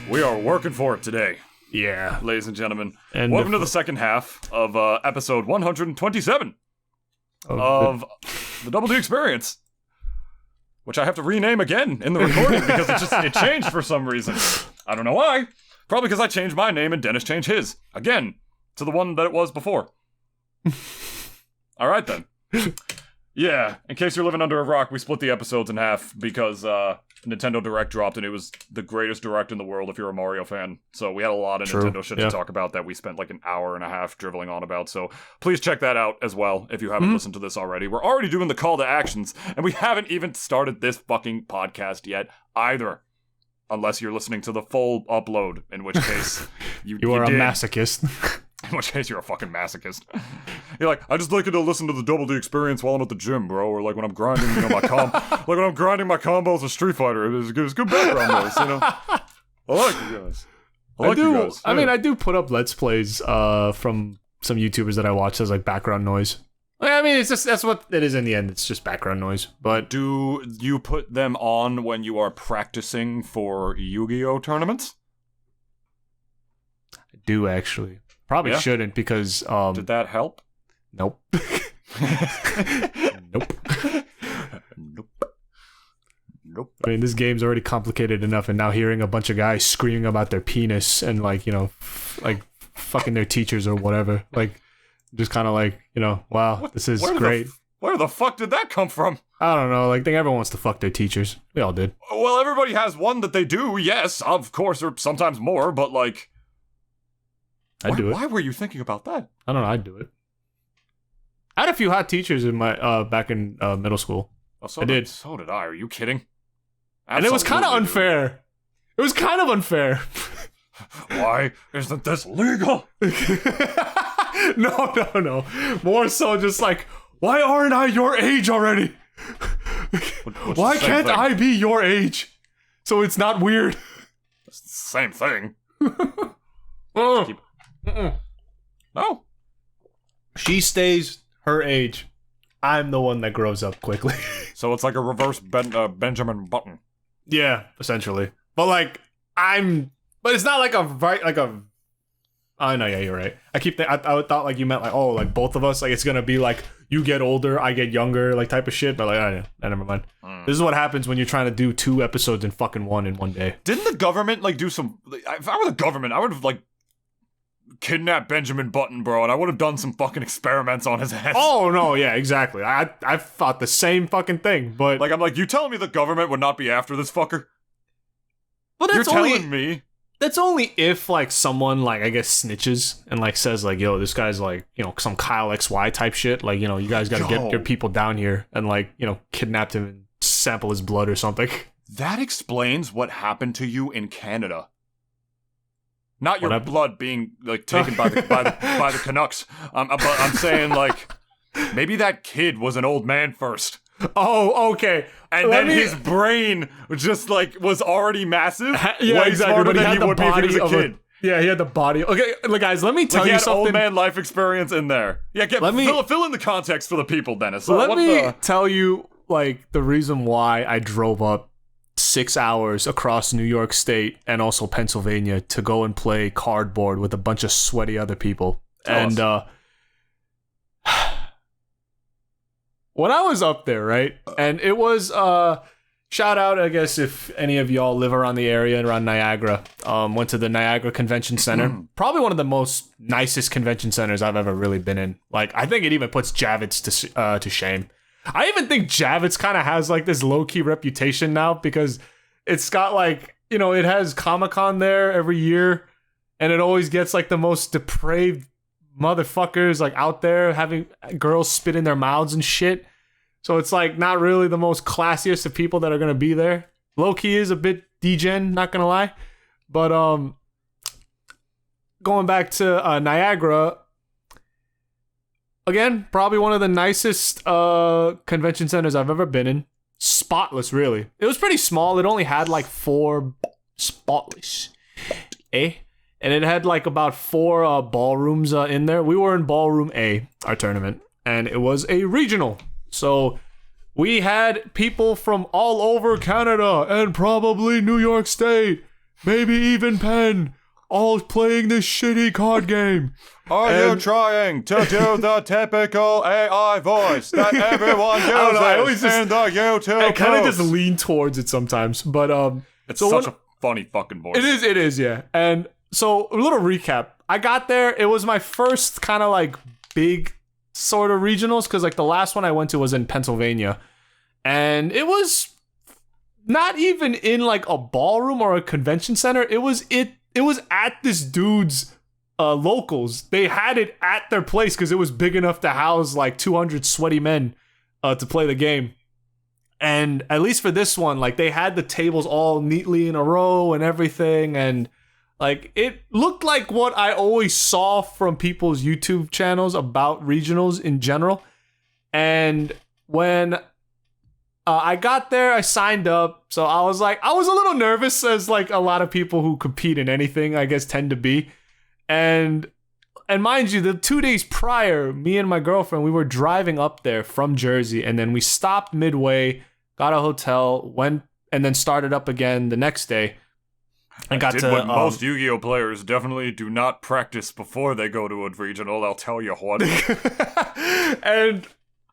We are working for it today. Yeah. Ladies and gentlemen. And welcome to the second half of episode 127 of the Double D Experience. Which I have to rename again in the recording because it changed for some reason. I don't know why. Probably because I changed my name and Dennis changed his. Again, to the one that it was before. Alright then. Yeah, in case you're living under a rock, we split the episodes in half because Nintendo Direct dropped and it was the greatest Direct in the world if you're a Mario fan. So we had a lot of Nintendo shit to talk about that we spent like an hour and a half driveling on about. So please check that out as well if you haven't listened to this already. We're already doing the call to actions and we haven't even started this fucking podcast yet either. Unless you're listening to the full upload, in which case you are did. a masochist. In which case you're a fucking masochist. You're like, I just like it to listen to the Double D Experience while I'm at the gym, bro. Or like when I'm grinding, my like when I'm grinding my combos with Street Fighter. It's good background noise, I like you guys. I mean, I do put up Let's Plays from some YouTubers that I watch as like background noise. I mean, it's just that's what it is in the end. It's just background noise. But do you put them on when you are practicing for Yu-Gi-Oh tournaments? I do actually. Probably shouldn't because did that help? Nope. Nope. I mean, this game's already complicated enough, and now hearing a bunch of guys screaming about their penis and like like fucking their teachers or whatever, like just kind of like wow, this is great. Where the fuck did that come from? I don't know. Like, I think everyone wants to fuck their teachers. We all did. Well, everybody has one that they do. Yes, of course, or sometimes more. But like. I'd do it. Why were you thinking about that? I don't know. I'd do it. I had a few hot teachers in my back in middle school. Oh, so did I. Are you kidding? Absolutely. And it was kind of unfair. It was kind of unfair. Why isn't this legal? No. More so just like, why aren't I your age already? Why can't I be your age? So it's not weird. It's the same thing. No. She stays her age. I'm the one that grows up quickly. So it's like a reverse Benjamin Button. Yeah, essentially. But like, but it's not like oh no, yeah, you're right. I thought like you meant like, oh, like both of us, like it's gonna be like you get older, I get younger, like type of shit. But like, never mind. This is what happens when you're trying to do 2 episodes in fucking one in one day. Didn't the government like do some? If I were the government, I would have like kidnapped Benjamin Button, bro, and I would have done some fucking experiments on his head. Oh no, yeah, exactly. I thought the same fucking thing, but like I'm like, you telling me the government would not be after this fucker? But you're telling me. That's only if, like, someone, like, I guess, snitches and, like, says, like, yo, this guy's, like, some Kyle XY type shit. Like, you guys gotta get your people down here and, like, kidnap him and sample his blood or something. That explains what happened to you in Canada. Not your blood being, like, taken by the Canucks. But I'm saying, like, maybe that kid was an old man first. Oh, okay. And then his brain just like was already massive. Yeah, way exactly. Smarter but he than had he the would be if he was a kid. Yeah, he had the body. Okay, look, guys, let me tell you something. Old man life experience in there. Yeah, fill in the context for the people, Dennis. Let me tell you, like, the reason why I drove up 6 hours across New York State and also Pennsylvania to go and play cardboard with a bunch of sweaty other people. When I was up there, right, and it was, shout out, I guess, if any of y'all live around the area, around Niagara, went to the Niagara Convention Center. Probably one of the most nicest convention centers I've ever really been in. Like, I think it even puts Javits to shame. I even think Javits kind of has, like, this low-key reputation now because it's got, like, it has Comic-Con there every year, and it always gets, like, the most depraved motherfuckers like out there having girls spit in their mouths and shit. So it's like not really the most classiest of people that are gonna be there. Low-key is a bit degen, not gonna lie. But going back to Niagara, again, probably one of the nicest convention centers I've ever been in. Spotless, really. It was pretty small. It only had like 4 spotless. And it had like about 4 ballrooms in there. We were in ballroom A, our tournament, and it was a regional. So we had people from all over Canada and probably New York State maybe even Penn, all playing this shitty card game. Are you trying to do the typical AI voice that everyone uses in the YouTube I kind of just lean towards it sometimes, but it's such a funny fucking voice. It is, yeah. And so a little recap. I got there. It was my first kind of like big sort of regionals because like the last one I went to was in Pennsylvania, and it was not even in like a ballroom or a convention center. It was at this dude's locals. They had it at their place because it was big enough to house like 200 sweaty men to play the game. And at least for this one, like they had the tables all neatly in a row and everything, and like it looked like what I always saw from people's YouTube channels about regionals in general. And when I got there, I signed up. So I was a little nervous, as like a lot of people who compete in anything, I guess, tend to be. And mind you, the 2 days prior, me and my girlfriend, we were driving up there from Jersey, and then we stopped midway, got a hotel, went, and then started up again the next day. And got to what most Yu-Gi-Oh players definitely do not practice before they go to a regional. I'll tell you what. And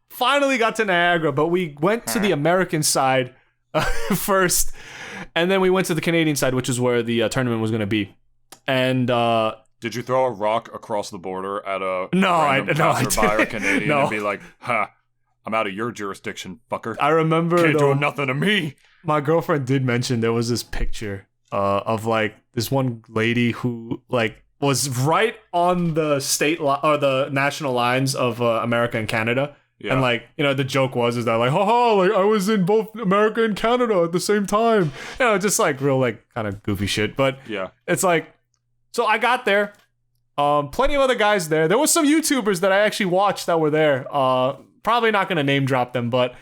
finally got to Niagara, but we went to the American side first, and then we went to the Canadian side, which is where the tournament was going to be. And did you throw a rock across the border at a passerby or Canadian and be like, "Ha, I'm out of your jurisdiction, fucker"? I remember can't do nothing to me. My girlfriend did mention there was this picture of like this one lady who like was right on the state or the national lines of America and Canada. Yeah. And like, you know, the joke was that like, haha, like I was in both America and Canada at the same time. You know, just like real like kind of goofy shit. But yeah, it's like, so I got there. Plenty of other guys there. There was some YouTubers that I actually watched that were there. Probably not gonna name drop them, but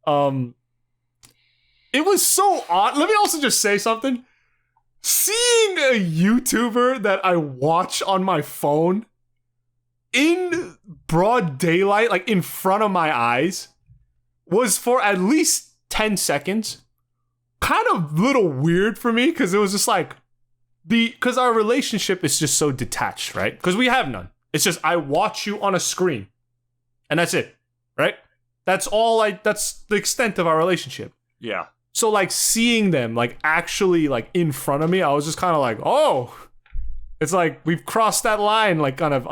it was so odd. Let me also just say something. Seeing a YouTuber that I watch on my phone in broad daylight, like in front of my eyes, was for at least 10 seconds kind of little weird for me, because it was just like, because our relationship is just so detached, right? Because we have none. It's just I watch you on a screen and that's it, right? That's the extent of our relationship. Yeah. So like seeing them like actually like in front of me, I was just kind of like, oh, it's like we've crossed that line like kind of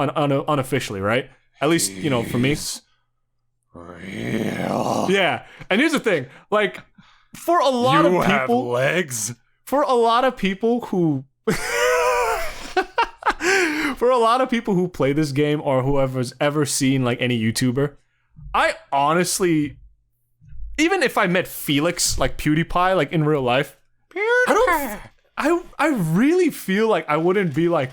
unofficially, right? At least, you know, for me. Real. Yeah. And here's the thing, like for a lot of people, have legs. For a lot of people who play this game, or whoever's ever seen like any YouTuber, I honestly, even if I met Felix, like PewDiePie, like in real life, I really feel like I wouldn't be like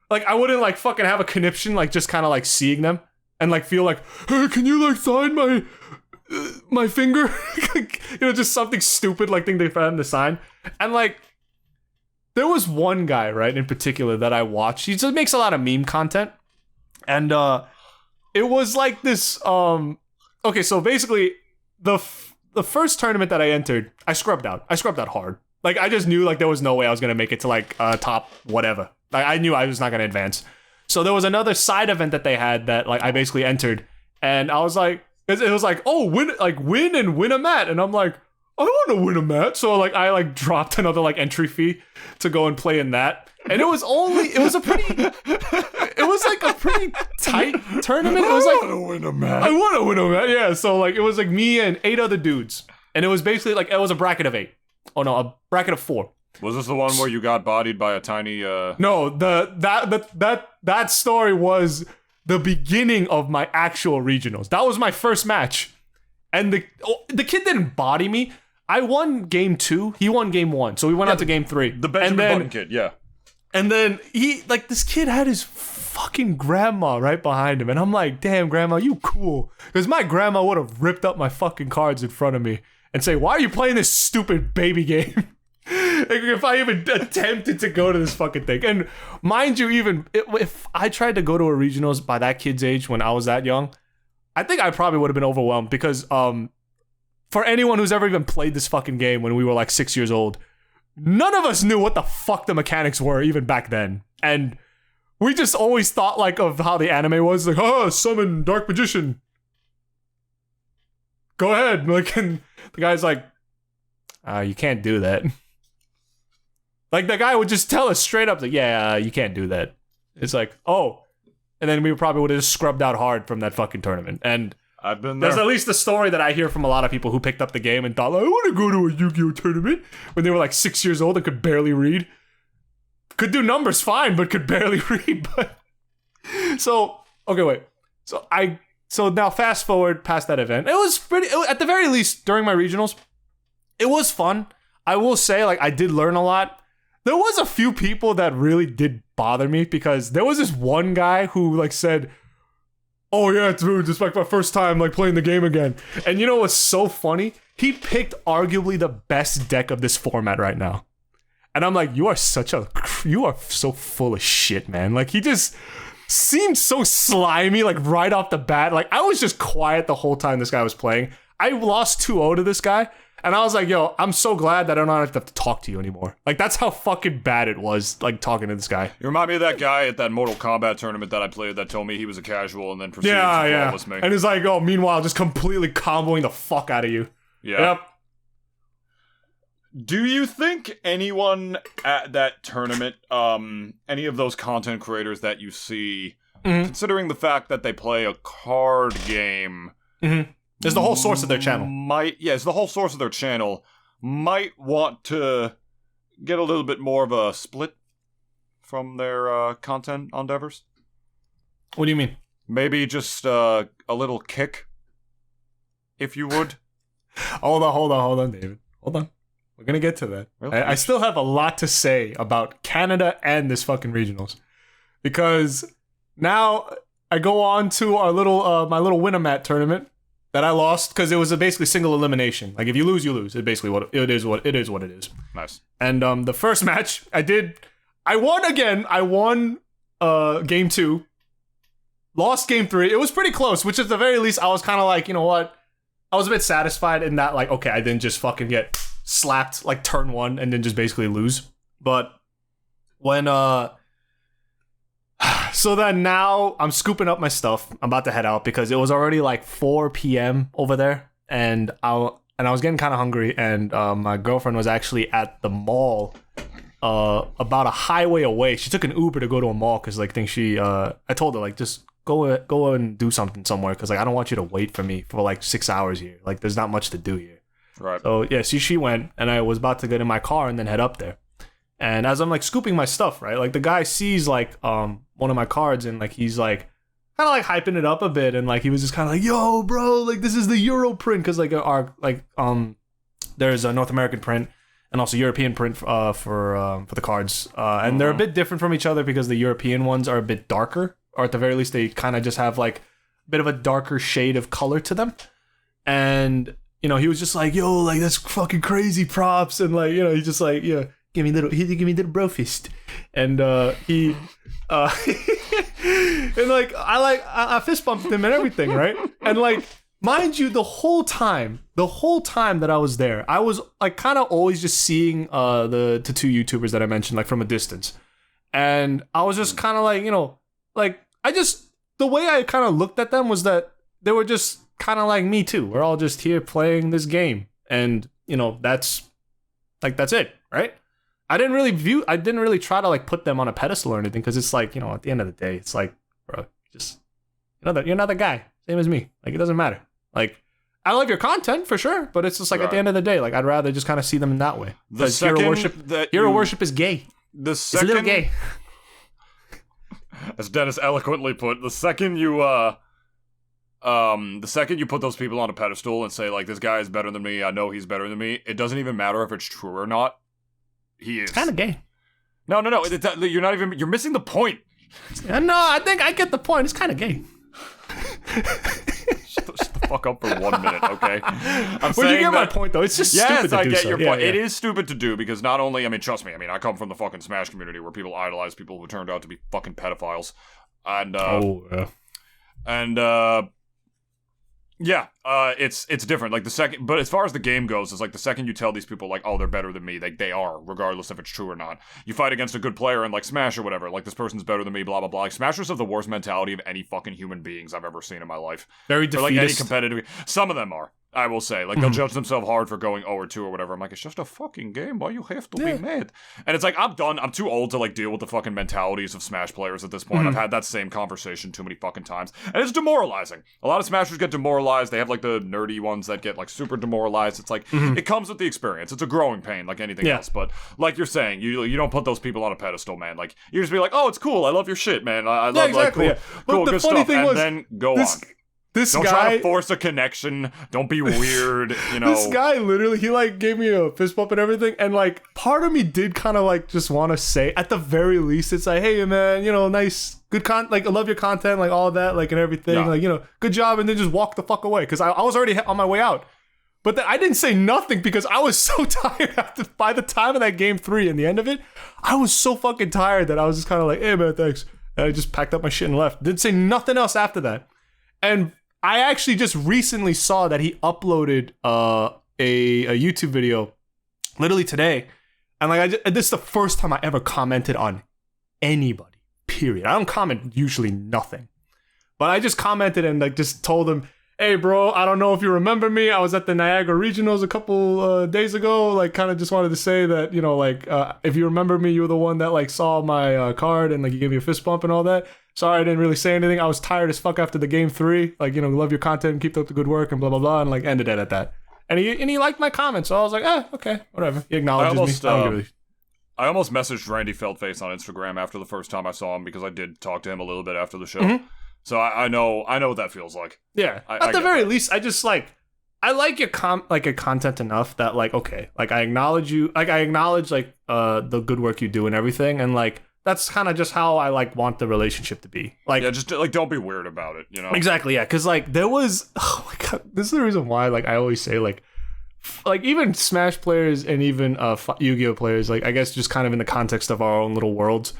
I wouldn't like fucking have a conniption, like just kind of like seeing them and like feel like, hey, can you like sign my finger? You know, just something stupid like thing they found to sign. And like, there was one guy, right, in particular that I watched. He just makes a lot of meme content, and it was like this. Okay, so basically, the first tournament that I entered, I scrubbed out. I scrubbed out hard. Like I just knew like there was no way I was gonna make it to like top whatever. Like I knew I was not gonna advance. So there was another side event that they had that like I basically entered, and I was like, it was like, oh, win a mat, and I'm like, I want to win a mat. So like I like dropped another like entry fee to go and play in that. And it was a pretty tight tournament. It was like, I want to win a mat. Yeah. So like it was like me and 8 other dudes. And it was basically like, it was a bracket of 8. Oh no, a bracket of 4. Was this the one where you got bodied by a tiny No, that story was the beginning of my actual regionals. That was my first match. And the kid didn't body me. I won game 2. He won game 1. So we went out to game 3. The Benjamin Button kid, yeah. And then he, like, this kid had his fucking grandma right behind him. And I'm like, damn, grandma, you cool. Because my grandma would have ripped up my fucking cards in front of me and say, why are you playing this stupid baby game? Like, if I even attempted to go to this fucking thing. And mind you, even if I tried to go to a regionals by that kid's age when I was that young, I think I probably would have been overwhelmed, because for anyone who's ever even played this fucking game when we were like 6 years old, none of us knew what the fuck the mechanics were even back then. And we just always thought like of how the anime was, like, oh, summon Dark Magician. Go ahead. Like, and the guy's like, you can't do that. Like, the guy would just tell us straight up, like, yeah, you can't do that. It's like, oh. And then we probably would have just scrubbed out hard from that fucking tournament. And I've been there. There's at least the story that I hear from a lot of people who picked up the game and thought, like, I want to go to a Yu-Gi-Oh tournament when they were like 6 years old and could barely read. Could do numbers fine, but could barely read. But so, okay, wait. So now fast forward past that event. It was at the very least, during my regionals, it was fun. I will say, like, I did learn a lot. There was a few people that really did bother me because there was this one guy who, like, said, oh yeah, dude, it's like my first time like playing the game again. And you know what's so funny? He picked arguably the best deck of this format right now. And I'm like, you are so full of shit, man. Like, he just seemed so slimy, like right off the bat. Like, I was just quiet the whole time this guy was playing. I lost 2-0 to this guy. And I was like, yo, I'm so glad that I don't have to talk to you anymore. Like, that's how fucking bad it was, like, talking to this guy. You remind me of that guy at that Mortal Kombat tournament that I played that told me he was a casual and then proceeded to flawless me. And he's like, oh, meanwhile, just completely comboing the fuck out of you. Yeah. Yep. Do you think anyone at that tournament, any of those content creators that you see, considering the fact that they play a card game... Mm-hmm. It's the whole source of their channel. It's the whole source of their channel. Might want to get a little bit more of a split from their content endeavors. What do you mean? Maybe just a little kick, if you would. Hold on, David. Hold on. We're gonna get to that. Really? I still have a lot to say about Canada and this fucking regionals, because now I go on to our little my little Winamat tournament that I lost because it was basically single elimination. Like, if you lose, you lose. It basically it is what it is. Nice. And the first match I won again. I won game 2, lost game 3. It was pretty close, which at the very least I was kind of like, you know what? I was a bit satisfied in that, like, okay, I didn't just fucking get slapped like turn 1 and then just basically lose. But when so then now I'm scooping up my stuff. I'm about to head out because it was already like 4 p.m. over there, and I was getting kind of hungry, and my girlfriend was actually at the mall about a highway away. She took an Uber to go to a mall because, like, I told her, like, just go and do something somewhere because, like, I don't want you to wait for me for like 6 hours here. Like, there's not much to do here. Right. So yeah, she went, and I was about to get in my car and then head up there. And as I'm like scooping my stuff, right, like the guy sees like one of my cards, and like he's like kind of like hyping it up a bit, and like he was just kind of like, yo, bro, like this is the Euro print, because like there's a North American print and also European print for the cards, and they're a bit different from each other because the European ones are a bit darker, or at the very least they kind of just have like a bit of a darker shade of color to them. And you know, he was just like, yo, like that's fucking crazy props, and like, you know, he's just like, yeah. Give me little bro fist, and he and like I fist bumped him and everything, right? And like, mind you, the whole time that I was there, I was like kind of always just seeing the two YouTubers that I mentioned, like, from a distance, and I was just kind of like, you know, like the way I kind of looked at them was that they were just kind of like me too. We're all just here playing this game, and you know, that's it, right? I didn't really try to like put them on a pedestal or anything, because it's like, you know, at the end of the day, it's like, bro, just, you know, that you're another guy, same as me. Like, it doesn't matter. Like, I love your content for sure, but it's just like, right, at the end of the day, like, I'd rather just kind of see them in that way. Because hero worship is gay. It's a little gay. As Dennis eloquently put, the second you put those people on a pedestal and say, like, this guy is better than me, I know he's better than me, it doesn't even matter if it's true or not. He is. It's kind of gay. No. You're missing the point. No, I think I get the point. It's kind of gay. Shut the fuck up for 1 minute, okay? Well, you get my point, though. It's just stupid to do. Yes, I get so. your point. Yeah. It is stupid to do because not only, I mean, trust me, I mean, I come from the fucking Smash community where people idolize people who turned out to be fucking pedophiles. And, Yeah, it's different. Like the second, but as far as the game goes, it's like the second you tell these people like, oh, they're better than me, they are, regardless if it's true or not. You fight against a good player in like Smash or whatever, like this person's better than me, blah blah blah. Like Smashers have the worst mentality of any fucking human beings I've ever seen in my life. Very defeatist. Or like any competitive. Some of them are. I will say, like, they'll judge themselves hard for going 0 or 2 or whatever. I'm like, it's just a fucking game. Why you have to be mad? And it's like, I'm done. I'm too old to, like, deal with the fucking mentalities of Smash players at this point. I've had that same conversation too many fucking times. And it's demoralizing. A lot of Smashers get demoralized. They have, like, the nerdy ones that get, like, super demoralized. It's like, it comes with the experience. It's a growing pain, like anything else. But, like you're saying, you don't put those people on a pedestal, man. Like, you just be like, oh, it's cool. I love your shit, man. I love, exactly, like, cool, good stuff. And then go on. Don't try to force a connection. Don't be weird, you know. This guy literally, he like gave me a fist bump and everything. And like part of me did kind of like just want to say, at the very least, it's like, hey man, you know, nice, good like I love your content, like all that, like and everything. Like, you know, good job. And then just walk the fuck away. Cause I was already on my way out. But I didn't say nothing because I was so tired by the time of that game 3 and the end of it. I was so fucking tired that I was just kind of like, hey man, thanks. And I just packed up my shit and left. Didn't say nothing else after that. And I actually just recently saw that he uploaded a YouTube video literally today. And like this is the first time I ever commented on anybody, period. I don't comment usually nothing. But I just commented and like just told him, hey bro, I don't know if you remember me. I was at the Niagara Regionals a couple days ago. Like kind of just wanted to say that, you know, like if you remember me, you were the one that like saw my card and like you gave me a fist bump and all that. Sorry, I didn't really say anything. I was tired as fuck after the game 3. Like, you know, love your content and keep up the good work and blah, blah, blah. And like ended it at that. And he liked my comments. So I was like, okay, whatever. He acknowledges me. I almost messaged Randy Feltface on Instagram after the first time I saw him because I did talk to him a little bit after the show. So I know what that feels like. Yeah. At the very least, I just like, I like your your content enough that like, okay, like I acknowledge you. Like I acknowledge like the good work you do and everything. And like, that's kind of just how I like want the relationship to be. Like, yeah, just like don't be weird about it, you know. Exactly, yeah. Because like there was, oh my god, this is the reason why like I always say like even Smash players and even Yu-Gi-Oh players, like I guess just kind of in the context of our own little worlds,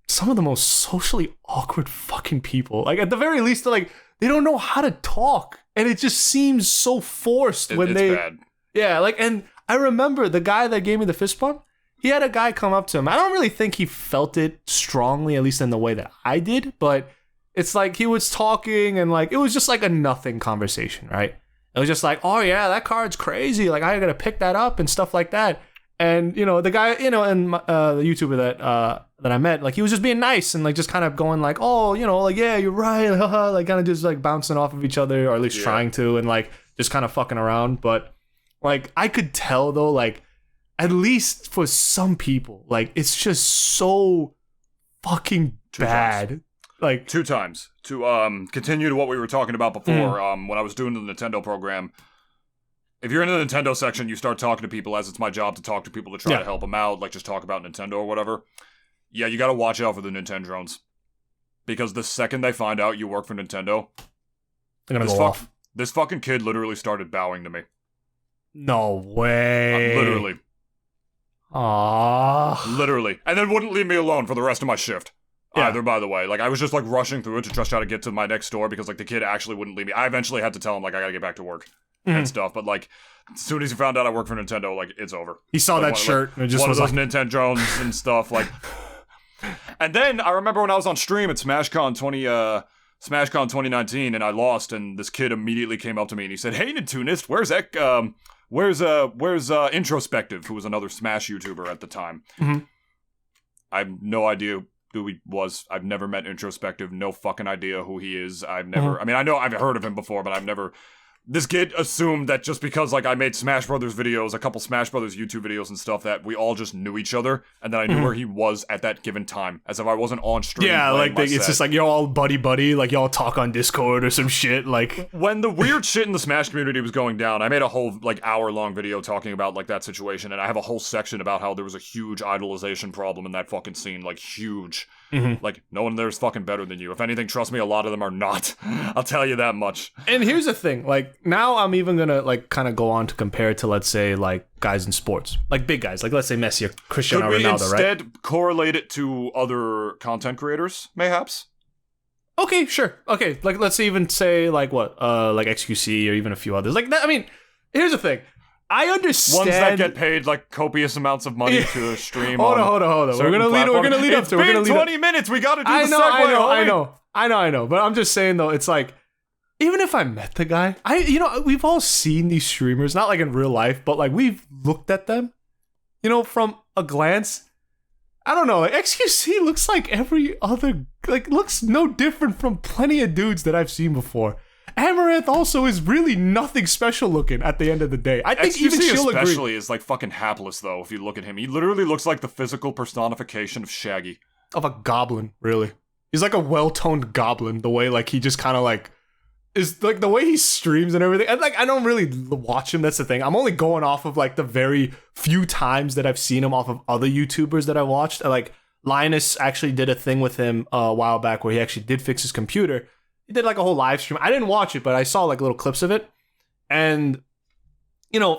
some of the most socially awkward fucking people. Like at the very least, like they don't know how to talk, and it just seems so forced when it's bad. Yeah, like, and I remember the guy that gave me the fist bump. He had a guy come up to him. I don't really think he felt it strongly, at least in the way that I did, but it's like he was talking and like, it was just like a nothing conversation, right? It was just like, oh yeah, that card's crazy. Like I gotta pick that up and stuff like that. And, you know, the guy, you know, and the YouTuber that I met, like he was just being nice and like just kind of going like, oh, you know, like, yeah, you're right. Like kind of just like bouncing off of each other or at least trying to and like just kind of fucking around. But like I could tell though, like, at least for some people, like it's just so fucking bad. Like 2 times. To continue to what we were talking about before, when I was doing the Nintendo program. If you're in the Nintendo section, you start talking to people, as it's my job to talk to people to try to help them out, like just talk about Nintendo or whatever. Yeah, you gotta watch out for the Nintendo drones. Because the second they find out you work for Nintendo, they're gonna go off. This fucking kid literally started bowing to me. No way. Literally. Aww. Literally. And then wouldn't leave me alone for the rest of my shift. Either, by the way. Like, I was just, like, rushing through it to just try to get to my next door because, like, the kid actually wouldn't leave me. I eventually had to tell him, like, I gotta get back to work and stuff. But, like, as soon as he found out I work for Nintendo, like, it's over. He saw that shirt and it just was one of those Nintendo drones and stuff, like... And then, I remember when I was on stream at SmashCon 2019 and I lost, and this kid immediately came up to me and he said, hey, Nintoonist, where's Introspective, who was another Smash YouTuber at the time. I have no idea who he was. I've never met Introspective. No fucking idea who he is. I've never... I mean, I know I've heard of him before, but I've never... This kid assumed that just because, like, I made Smash Brothers videos, a couple Smash Brothers YouTube videos and stuff, that we all just knew each other, and that I knew where he was at that given time, as if I wasn't on stream. Yeah, like, it's just like, you're all buddy-buddy, like, y'all talk on Discord or some shit, like... When the weird shit in the Smash community was going down, I made a whole, like, hour-long video talking about, like, that situation, and I have a whole section about how there was a huge idolization problem in that fucking scene, like, huge. Like, no one there's fucking better than you. If anything, trust me, a lot of them are not. I'll tell you that much. And here's the thing, like, now I'm even gonna, like, kind of go on to compare it to, let's say, like, guys in sports. Like, big guys. Like, let's say Messi or Cristiano Ronaldo, right? Could we instead correlate it to other content creators, mayhaps? Okay, sure. Okay, like let's even say like what, like XQC or even a few others. Like that. I mean, here's the thing. I understand ones that get paid like copious amounts of money to stream. Hold on. We're gonna lead up to. We're gonna lead 20 minutes. We gotta do the segue. I know. But I'm just saying though, it's like, even if I met the guy, we've all seen these streamers, not like in real life, but like we've looked at them, from a glance. I don't know. XQC looks like every other, looks no different from plenty of dudes that I've seen before. Amouranth also is really nothing special looking at the end of the day. I think XQC even she'll especially agree. Is like fucking hapless though. If you look at him, he literally looks like the physical personification of Shaggy. Of a goblin, really. He's like a well-toned goblin. The way like he just kind of like is like the way he streams and everything. And like I don't really watch him. That's the thing. I'm only going off of like the very few times that I've seen him off of other YouTubers that I watched. Like Linus actually did a thing with him a while back where he actually did fix his computer. He did like a whole live stream. I didn't watch it, but I saw like little clips of it. And,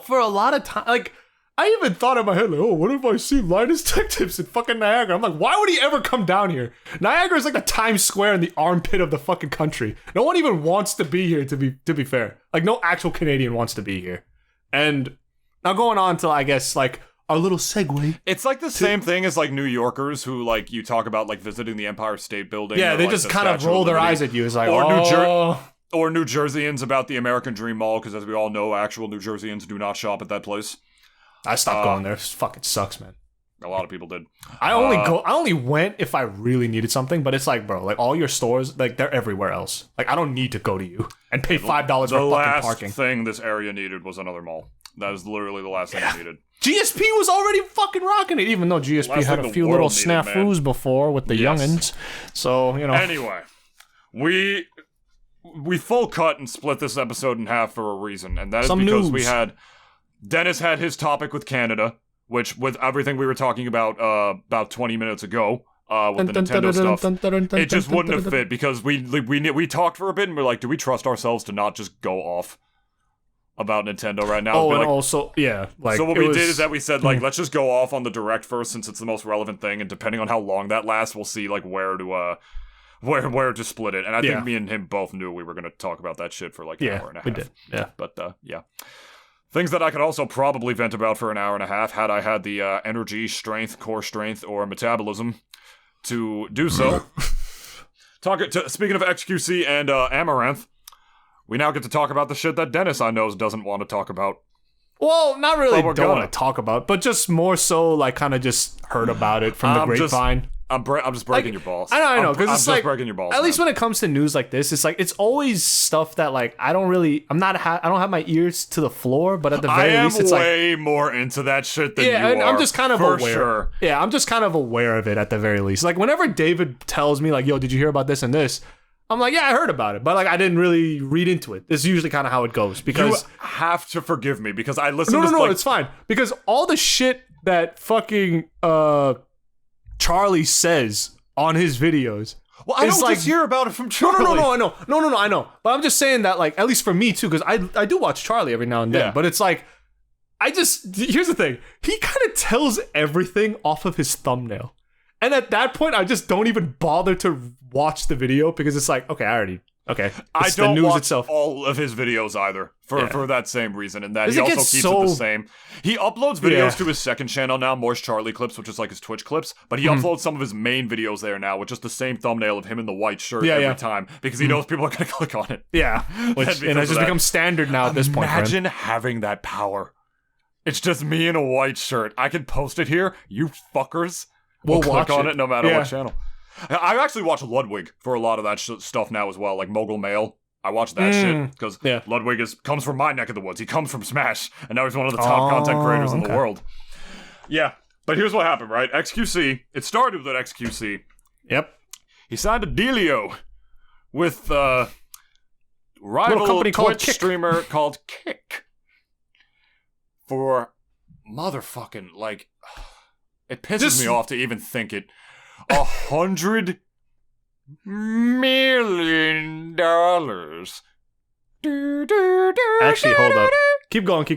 for a lot of time, like, I even thought in my head, like, oh, what if I see Linus Tech Tips in fucking Niagara? I'm like, why would he ever come down here? Niagara is like the Times Square in the armpit of the fucking country. No one even wants to be here, to be fair. Like, no actual Canadian wants to be here. And now going on to, I guess, like, our little segue. It's like the same thing as like New Yorkers who like you talk about like visiting the Empire State Building. Yeah, or, they like, just the kind of roll their eyes at you. It's like, or oh. or New Jerseyans about the American Dream Mall, because as we all know, actual New Jerseyans do not shop at that place. I stopped going there. It fucking sucks, man. A lot of people did. I only went if I really needed something, but it's like, bro, like all your stores, like they're everywhere else. Like I don't need to go to you and pay $5 for fucking parking. The last thing this area needed was another mall. That was literally the last thing it needed. GSP was already fucking rocking it, even though GSP had a few little snafus before with the youngins. So, Anyway, we full cut and split this episode in half for a reason, and that is because we had Dennis had his topic with Canada, which with everything we were talking about 20 minutes ago, with the Nintendo stuff, it just wouldn't have fit because we talked for a bit and we're like, do we trust ourselves to not just go off about Nintendo right now? Oh, and also, yeah. Like, so what we did is that we said, like, let's just go off on the direct first since it's the most relevant thing, and depending on how long that lasts, we'll see, like, where to split it. And I think me and him both knew we were going to talk about that shit for, like, an hour and a half. We did. Yeah. But, yeah. Things that I could also probably vent about for an hour and a half had I had the energy, strength, core strength, or metabolism to do so. Speaking of XQC and Amouranth, we now get to talk about the shit that Dennis, I know, doesn't want to talk about. Well, not really don't want to talk about, but just more so, like, kind of just heard about it from the grapevine. I'm just breaking your balls. I know, because it's like, breaking your balls, at least when it comes to news like this, it's like, it's always stuff that, like, I don't have my ears to the floor, but at the very least, it's like... I am way more into that shit than you are. I'm just kind of aware. Sure. Yeah, I'm just kind of aware of it at the very least. Like, whenever David tells me, like, yo, did you hear about this and this? I'm like, yeah, I heard about it, but like I didn't really read into it. This is usually kind of how it goes because you have to forgive me because I listen. No, it's fine because all the shit that fucking Charlie says on his videos. Well, I don't just hear about it from Charlie. No, I know. But I'm just saying that, like, at least for me too, because I do watch Charlie every now and then. Yeah. But it's like, here's the thing. He kind of tells everything off of his thumbnail. And at that point, I just don't even bother to watch the video because it's like, okay. I don't watch all of his videos either for that same reason, and that he also keeps it the same. He uploads videos to his second channel now, More's Charlie Clips, which is like his Twitch clips, but he uploads some of his main videos there now with just the same thumbnail of him in the white shirt every time because he knows people are going to click on it. Yeah, and it just becomes standard now at this point. Imagine having that power. It's just me in a white shirt. I can post it here. You fuckers. We'll click on it no matter what channel. I actually watch Ludwig for a lot of that stuff now as well, like Mogul Mail. I watch that shit because Ludwig comes from my neck of the woods. He comes from Smash, and now he's one of the top content creators in the world. Yeah, but here's what happened, right? XQC, it started with XQC. Yep. He signed a dealio with a rival Twitch streamer called Kick for motherfucking, like... It pisses me off to even think it. $100 million. Actually, hold up. Keep going.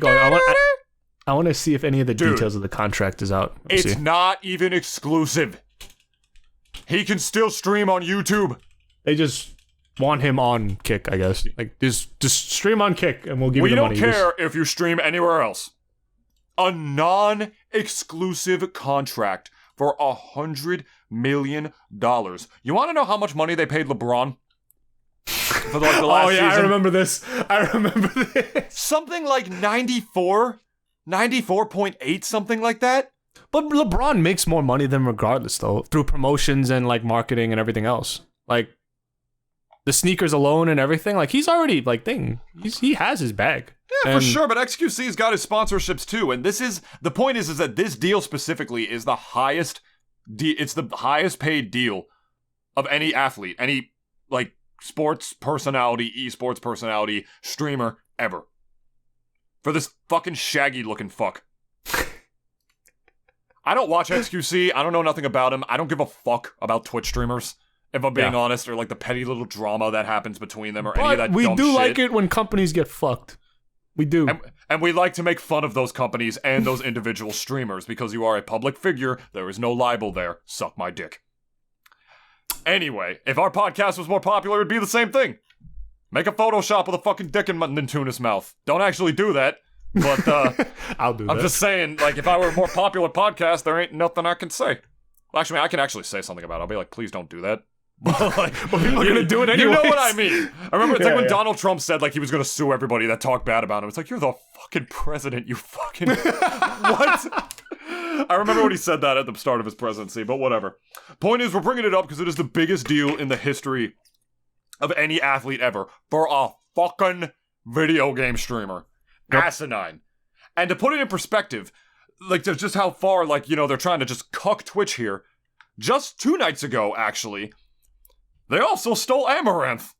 I want to see if any of the details of the contract is out. It's not even exclusive. He can still stream on YouTube. They just want him on Kick, I guess. Like, just stream on Kick, and we'll give you the money. We don't care if you stream anywhere else. A non-exclusive contract for $100 million. You want to know how much money they paid LeBron? For like the last season? I remember this. Something like 94.8, something like that. But LeBron makes more money than regardless, though, through promotions and like marketing and everything else. Like the sneakers alone and everything. Like he's already like he has his bag. Yeah, for sure. But XQC's got his sponsorships too, and the point is that this deal specifically is the highest. It's the highest paid deal of any athlete, any like sports personality, esports personality, streamer ever. For this fucking shaggy looking fuck. I don't watch XQC. I don't know nothing about him. I don't give a fuck about Twitch streamers, if I'm being honest, or like the petty little drama that happens between them or any of that dumb shit. We do like it when companies get fucked. We do. And we like to make fun of those companies and those individual streamers because you are a public figure. There is no libel there. Suck my dick. Anyway, if our podcast was more popular, it'd be the same thing. Make a Photoshop with a fucking dick in Nintoonist mouth. Don't actually do that, but I'll do that. I'm just saying, like, if I were a more popular podcast, there ain't nothing I can say. Well, actually, I can actually say something about it. I'll be like, please don't do that. But like, people are gonna do it anyway. You know what I mean? I remember it's like when Donald Trump said like he was gonna sue everybody that talked bad about him. It's like, you're the fucking president, you fucking what? I remember when he said that at the start of his presidency, but whatever. Point is, we're bringing it up because it is the biggest deal in the history of any athlete ever for a fucking video game streamer. Yep. Asinine. And to put it in perspective, like just how far, like, you know, they're trying to just cuck Twitch here. Just 2 nights ago, actually, they also stole Amouranth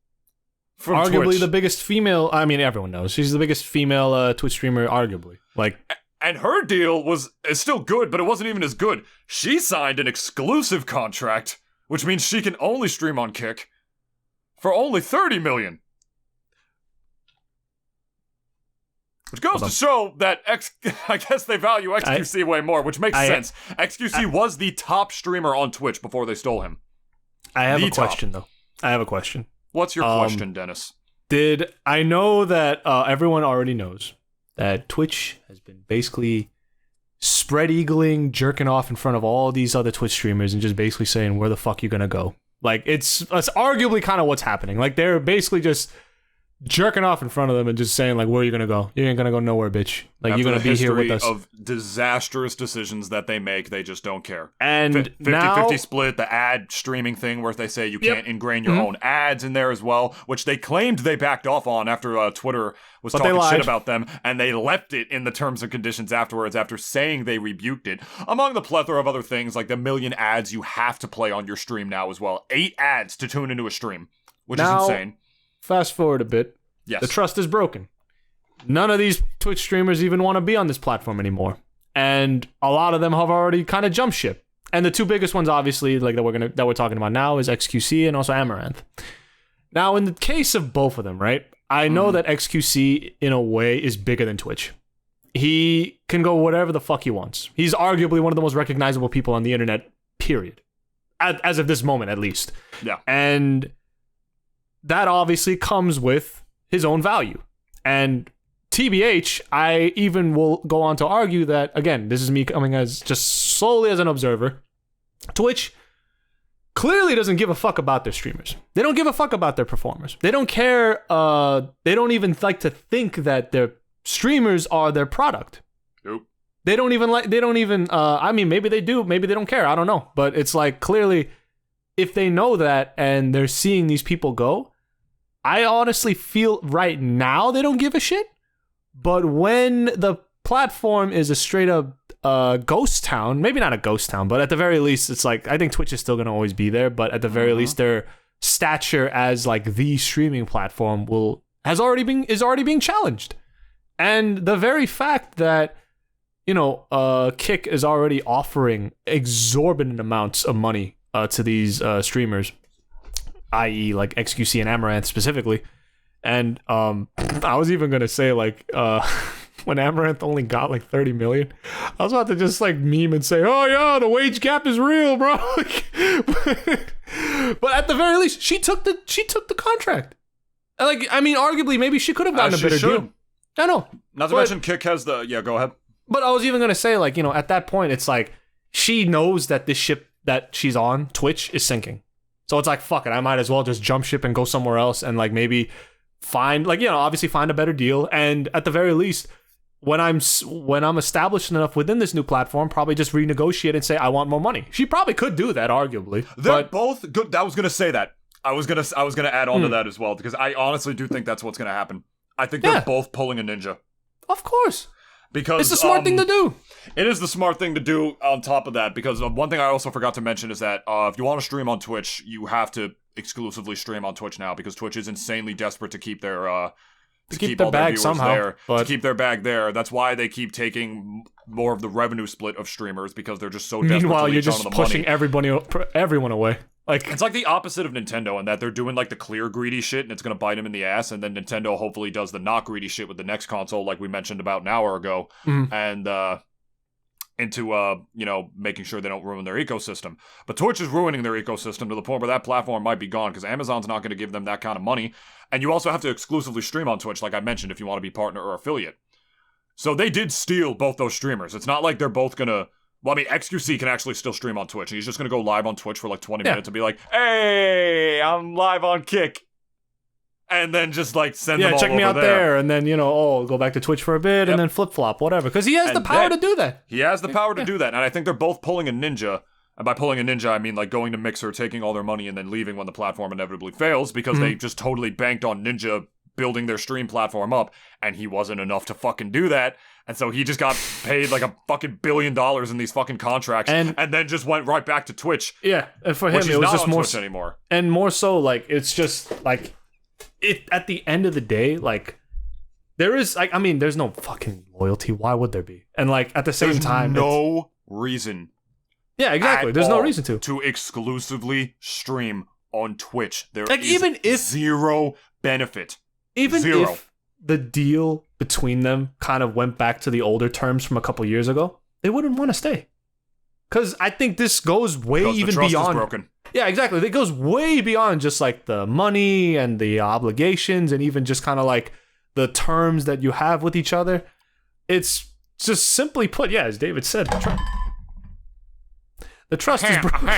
from arguably Twitch. The biggest female. I mean, everyone knows she's the biggest female Twitch streamer, arguably. Like, and her deal is still good, but it wasn't even as good. She signed an exclusive contract, which means she can only stream on Kick for only $30 million. Which goes to show that I guess they value XQC way more, which makes sense. XQC was the top streamer on Twitch before they stole him. I have a question, though. I have a question. What's your question, Dennis? I know that everyone already knows that Twitch has been basically spread eagling, jerking off in front of all these other Twitch streamers and just basically saying, where the fuck you gonna go? Like, it's arguably kind of what's happening. Like, they're basically just jerking off in front of them and just saying, like, where are you gonna go? You ain't gonna go nowhere, bitch. Like, you're gonna be here with us. Of disastrous decisions that they make, they just don't care. And 50-50 split, the ad streaming thing where they say you can't ingrain your own ads in there as well, which they claimed they backed off on after Twitter was talking shit about them, and they left it in the terms and conditions afterwards after saying they rebuked it. Among the plethora of other things, like the million ads you have to play on your stream now as well. 8 ads to tune into a stream, which is insane. Fast forward a bit. Yes. The trust is broken. None of these Twitch streamers even want to be on this platform anymore. And a lot of them have already kind of jumped ship. And the 2 biggest ones, obviously, like that we're talking about now is XQC and also Amouranth. Now, in the case of both of them, right? I know that XQC, in a way, is bigger than Twitch. He can go whatever the fuck he wants. He's arguably one of the most recognizable people on the internet, period. As of this moment, at least. Yeah. And that obviously comes with his own value. And TBH, I even will go on to argue that, again, this is me coming as just solely as an observer, Twitch clearly doesn't give a fuck about their streamers. They don't give a fuck about their performers. They don't care, they don't even like to think that their streamers are their product. Nope. I mean, maybe they do, maybe they don't care, I don't know. But it's like, clearly, if they know that and they're seeing these people go, I honestly feel right now they don't give a shit. But when the platform is a straight up ghost town, maybe not a ghost town, but at the very least, it's like, I think Twitch is still going to always be there, but at the very least, their stature as like the streaming platform is already being challenged. And the very fact that, you know, Kick is already offering exorbitant amounts of money to these streamers, i.e. like XQC and Amouranth specifically. And I was even gonna say, like, when Amouranth only got like 30 million, I was about to just like meme and say, oh yeah, the wage gap is real, bro. But at the very least, she took the contract. Like, I mean, arguably, maybe she could have gotten a better deal. I know. Not to mention, Kick has the... Yeah, go ahead. But I was even going to say, like, at that point, it's like, she knows that this ship that she's on, Twitch, is sinking. So it's like, fuck it, I might as well just jump ship and go somewhere else and, like, maybe find, like, obviously find a better deal. And at the very least, when I'm established enough within this new platform, probably just renegotiate and say, I want more money. She probably could do that, arguably. They're both good. I was going to say that. I was gonna add on to that as well, because I honestly do think that's what's going to happen. I think they're both pulling a ninja. Of course. Because it's the smart thing to do. It is the smart thing to do on top of that, because one thing I also forgot to mention is that if you want to stream on Twitch, you have to exclusively stream on Twitch now, because Twitch is insanely desperate to keep their to keep their bag somehow there, to keep their bag there. That's why they keep taking more of the revenue split of streamers, because they're just so desperate. Meanwhile, to you're just pushing everyone away. Like, it's like the opposite of Nintendo in that they're doing like the clear greedy shit and it's gonna bite them in the ass, and then Nintendo hopefully does the not greedy shit with the next console, like we mentioned about an hour ago, and into making sure they don't ruin their ecosystem. But Twitch is ruining their ecosystem to the point where that platform might be gone, because Amazon's not going to give them that kind of money, and you also have to exclusively stream on Twitch, like I mentioned, if you want to be partner or affiliate. So they did steal both those streamers. It's not like they're both gonna... Well, I mean, XQC can actually still stream on Twitch, and he's just going to go live on Twitch for like 20 minutes and be like, hey, I'm live on Kick. And then just like send them all check me over out there. And then, go back to Twitch for a bit and then flip-flop, whatever. Because he has the power to do that. He has the power to do that. And I think they're both pulling a ninja. And by pulling a ninja, I mean like going to Mixer, taking all their money, and then leaving when the platform inevitably fails, because they just totally banked on Ninja building their stream platform up, and he wasn't enough to fucking do that. And so he just got paid like a fucking $1 billion in these fucking contracts, and then just went right back to Twitch. Yeah, and for him, it was just more Twitch anymore. And more so, like, it's just like it at the end of the day, like there is like, I mean, there's no fucking loyalty. Why would there be? And like at the same time, no reason. Yeah, exactly. There's no reason to exclusively stream on Twitch. There like, is even if zero benefit. Even if the deal between them kind of went back to the older terms from a couple years ago, they wouldn't want to stay. Because I think this goes way even beyond. Is broken. Yeah, exactly. It goes way beyond just like the money and the obligations and even just kind of like the terms that you have with each other. It's just simply put, as David said, the trust is broken.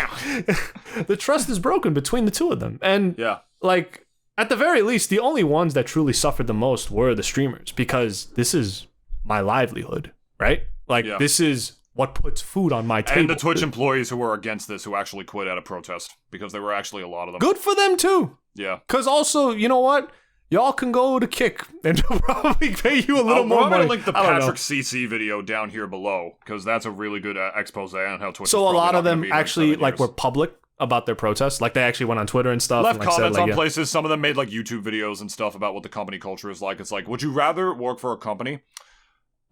The trust is broken between the two of them. And like, at the very least, the only ones that truly suffered the most were the streamers, because this is my livelihood, right? Like, this is what puts food on my table. And the Twitch employees who were against this, who actually quit out of protest, because there were actually a lot of them. Good for them, too. Yeah. Because also, you know what? Y'all can go to Kick and they'll probably pay you a little more money. I'm going to link the Patrick CC video down here below, because that's a really good expose on how Twitch is So a lot of them actually like were public about their protests. Like, they actually went on Twitter and stuff. Left and, comments on places. Some of them made like YouTube videos and stuff about what the company culture is like. It's like, would you rather work for a company?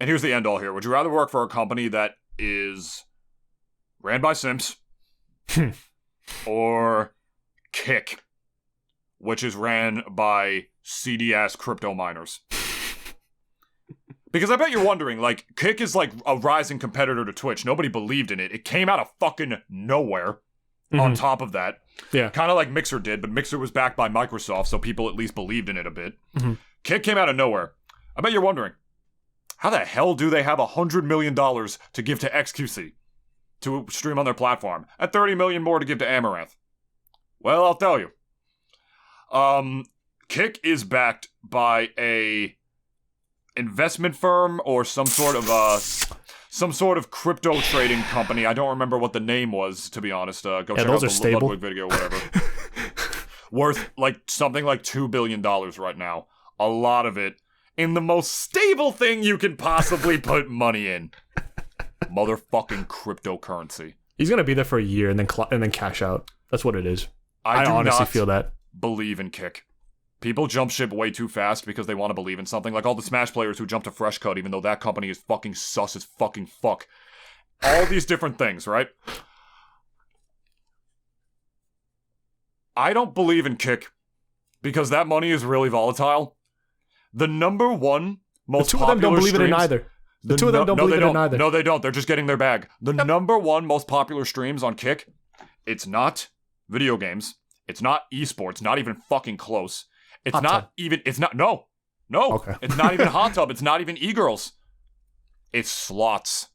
And here's the end all here. Would you rather work for a company that is ran by simps or Kick, which is ran by seedy-ass crypto miners? Because I bet you're wondering, like, Kick is like a rising competitor to Twitch. Nobody believed in it. It came out of fucking nowhere. On top of that, kind of like Mixer did, but Mixer was backed by Microsoft, so people at least believed in it a bit. Kick came out of nowhere. I bet you're wondering, how the hell do they have $100 million to give to XQC to stream on their platform, and $30 million more to give to Amouranth? Well, I'll tell you. Kick is backed by a investment firm or some sort of crypto trading company. I don't remember what the name was, to be honest. Go check out the Ludwig video, whatever. Worth like something like $2 billion right now. A lot of it in the most stable thing you can possibly put money in. Motherfucking cryptocurrency. He's gonna be there for a year and then cash out. That's what it is. I honestly feel that. Believe in Kick. People jump ship way too fast because they want to believe in something. Like all the Smash players who jump to Fresh Cut, even though that company is fucking sus as fucking fuck. All these different things, right? I don't believe in Kick because that money is really volatile. The number one most popular The two of them don't believe streams, in it either. The two of them don't believe in it either. No, they don't. They're just getting their bag. The number one most popular streams on Kick, it's not video games. It's not esports, not even fucking close. It's Hot not tub. even, it's not, no. Okay. It's not even hot tub. It's not even e-girls. It's slots.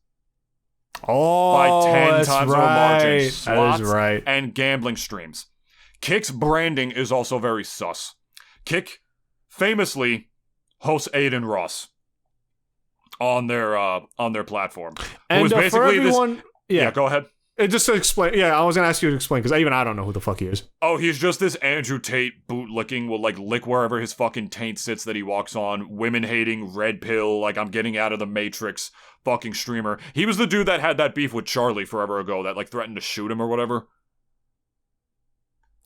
Oh, By 10 that's times right. more margin. Slots That is right. and gambling streams. Kick's branding is also very sus. Kick famously hosts Aiden Ross on their platform. And for everyone, Yeah, go ahead. Just to explain, I was gonna ask you to explain because I don't know who the fuck he is. Oh, he's just this Andrew Tate bootlicking, will like lick wherever his fucking taint sits that he walks on. Women hating, red pill, like I'm getting out of the Matrix. Fucking streamer. He was the dude that had that beef with Charlie forever ago that like threatened to shoot him or whatever.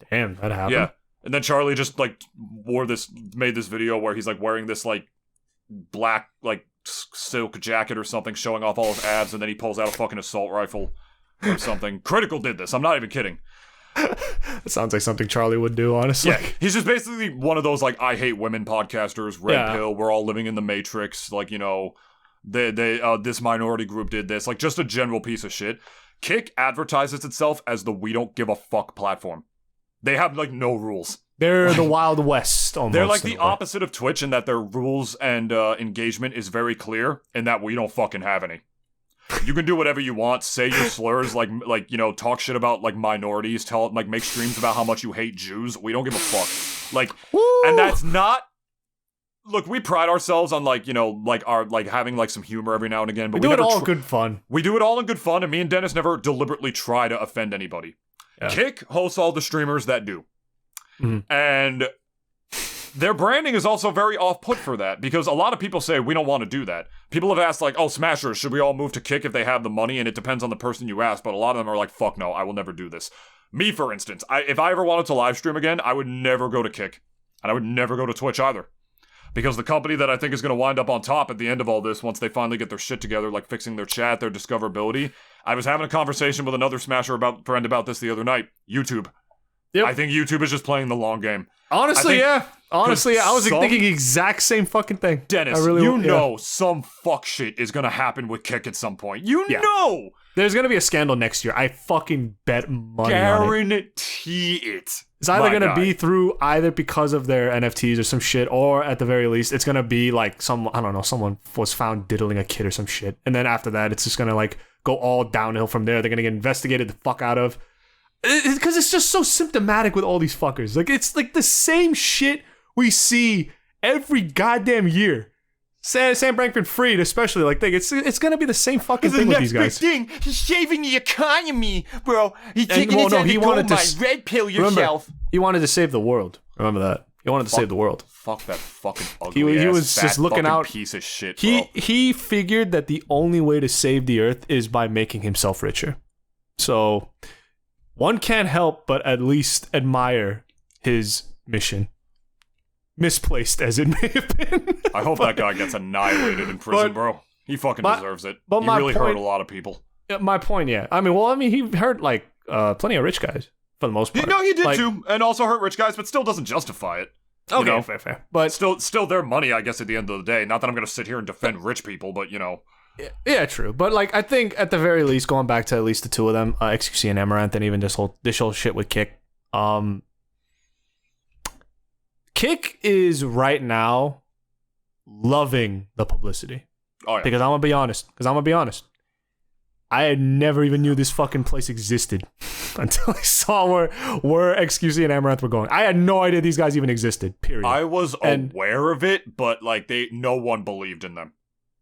Damn, that happened. Yeah. And then Charlie just like made this video where he's like wearing this like black like silk jacket or something showing off all his abs, and then he pulls out a fucking assault rifle or something. Critical did this. I'm not even kidding. That sounds like something Charlie would do, honestly. Yeah, he's just basically one of those like I hate women podcasters, red pill, we're all living in the Matrix, like, you know, this minority group did this, like just a general piece of shit. Kick advertises itself as the we don't give a fuck platform. They have like no rules. They're the Wild West almost. They're like the opposite of Twitch in that their rules and engagement is very clear, and that we don't fucking have any. You can do whatever you want, say your slurs, like you know, talk shit about like minorities, make streams about how much you hate Jews. We don't give a fuck. Like, Woo! And that's not. Look, we pride ourselves on like, you know, like our like having like some humor every now and again, but we do it all good fun. We do it all in good fun, and me and Dennis never deliberately try to offend anybody. Yeah. Kick hosts all the streamers that do. Mm-hmm. And their branding is also very off-put for that, because a lot of people say we don't want to do that. People have asked like, oh, Smashers, should we all move to Kick if they have the money? And it depends on the person you ask, but a lot of them are like, fuck no, I will never do this. Me, for instance, if I ever wanted to live stream again, I would never go to Kick. And I would never go to Twitch either. Because the company that I think is going to wind up on top at the end of all this, once they finally get their shit together, like fixing their chat, their discoverability. I was having a conversation with another Smasher friend about this the other night. YouTube. Yep. I think YouTube is just playing the long game. Honestly, yeah. Honestly, I was thinking the exact same fucking thing. Dennis, you know some fuck shit is going to happen with Kick at some point. You know! There's going to be a scandal next year. I fucking bet money on it. Guarantee it. It's either going to be through either because of their NFTs or some shit, or at the very least, it's going to be like someone was found diddling a kid or some shit. And then after that, it's just going to like go all downhill from there. They're going to get investigated the fuck out of. Because it's just so symptomatic with all these fuckers. Like, it's like the same shit we see every goddamn year. Sam Bankman-Fried, especially, like, it's gonna be the same fucking thing with these guys. Thing. He's saving the economy, bro. He's taking it to go red pill yourself. Remember, he wanted to save the world. Remember that. He wanted to save the world. Fuck that fucking ugly he was fat just looking out. Piece of shit, bro. He figured that the only way to save the earth is by making himself richer. So one can't help but at least admire his mission. Misplaced as it may have been. I hope that guy gets annihilated in prison, bro. He fucking deserves it. But he really hurt a lot of people. My point, yeah. I mean, he hurt like plenty of rich guys for the most part. No, he did too, and also hurt rich guys, but still doesn't justify it. Okay, you know? fair. But still their money, I guess, at the end of the day. Not that I'm gonna sit here and defend rich people, but you know. Yeah, true. But like, I think at the very least, going back to at least the two of them, XQC and Amouranth, and even this whole shit with Kick. Kick is right now loving the publicity. Oh yeah. Because I'm gonna be honest. I never even knew this fucking place existed until I saw where XQC and Amouranth were going. I had no idea these guys even existed. Period. I was aware of it, but like no one believed in them.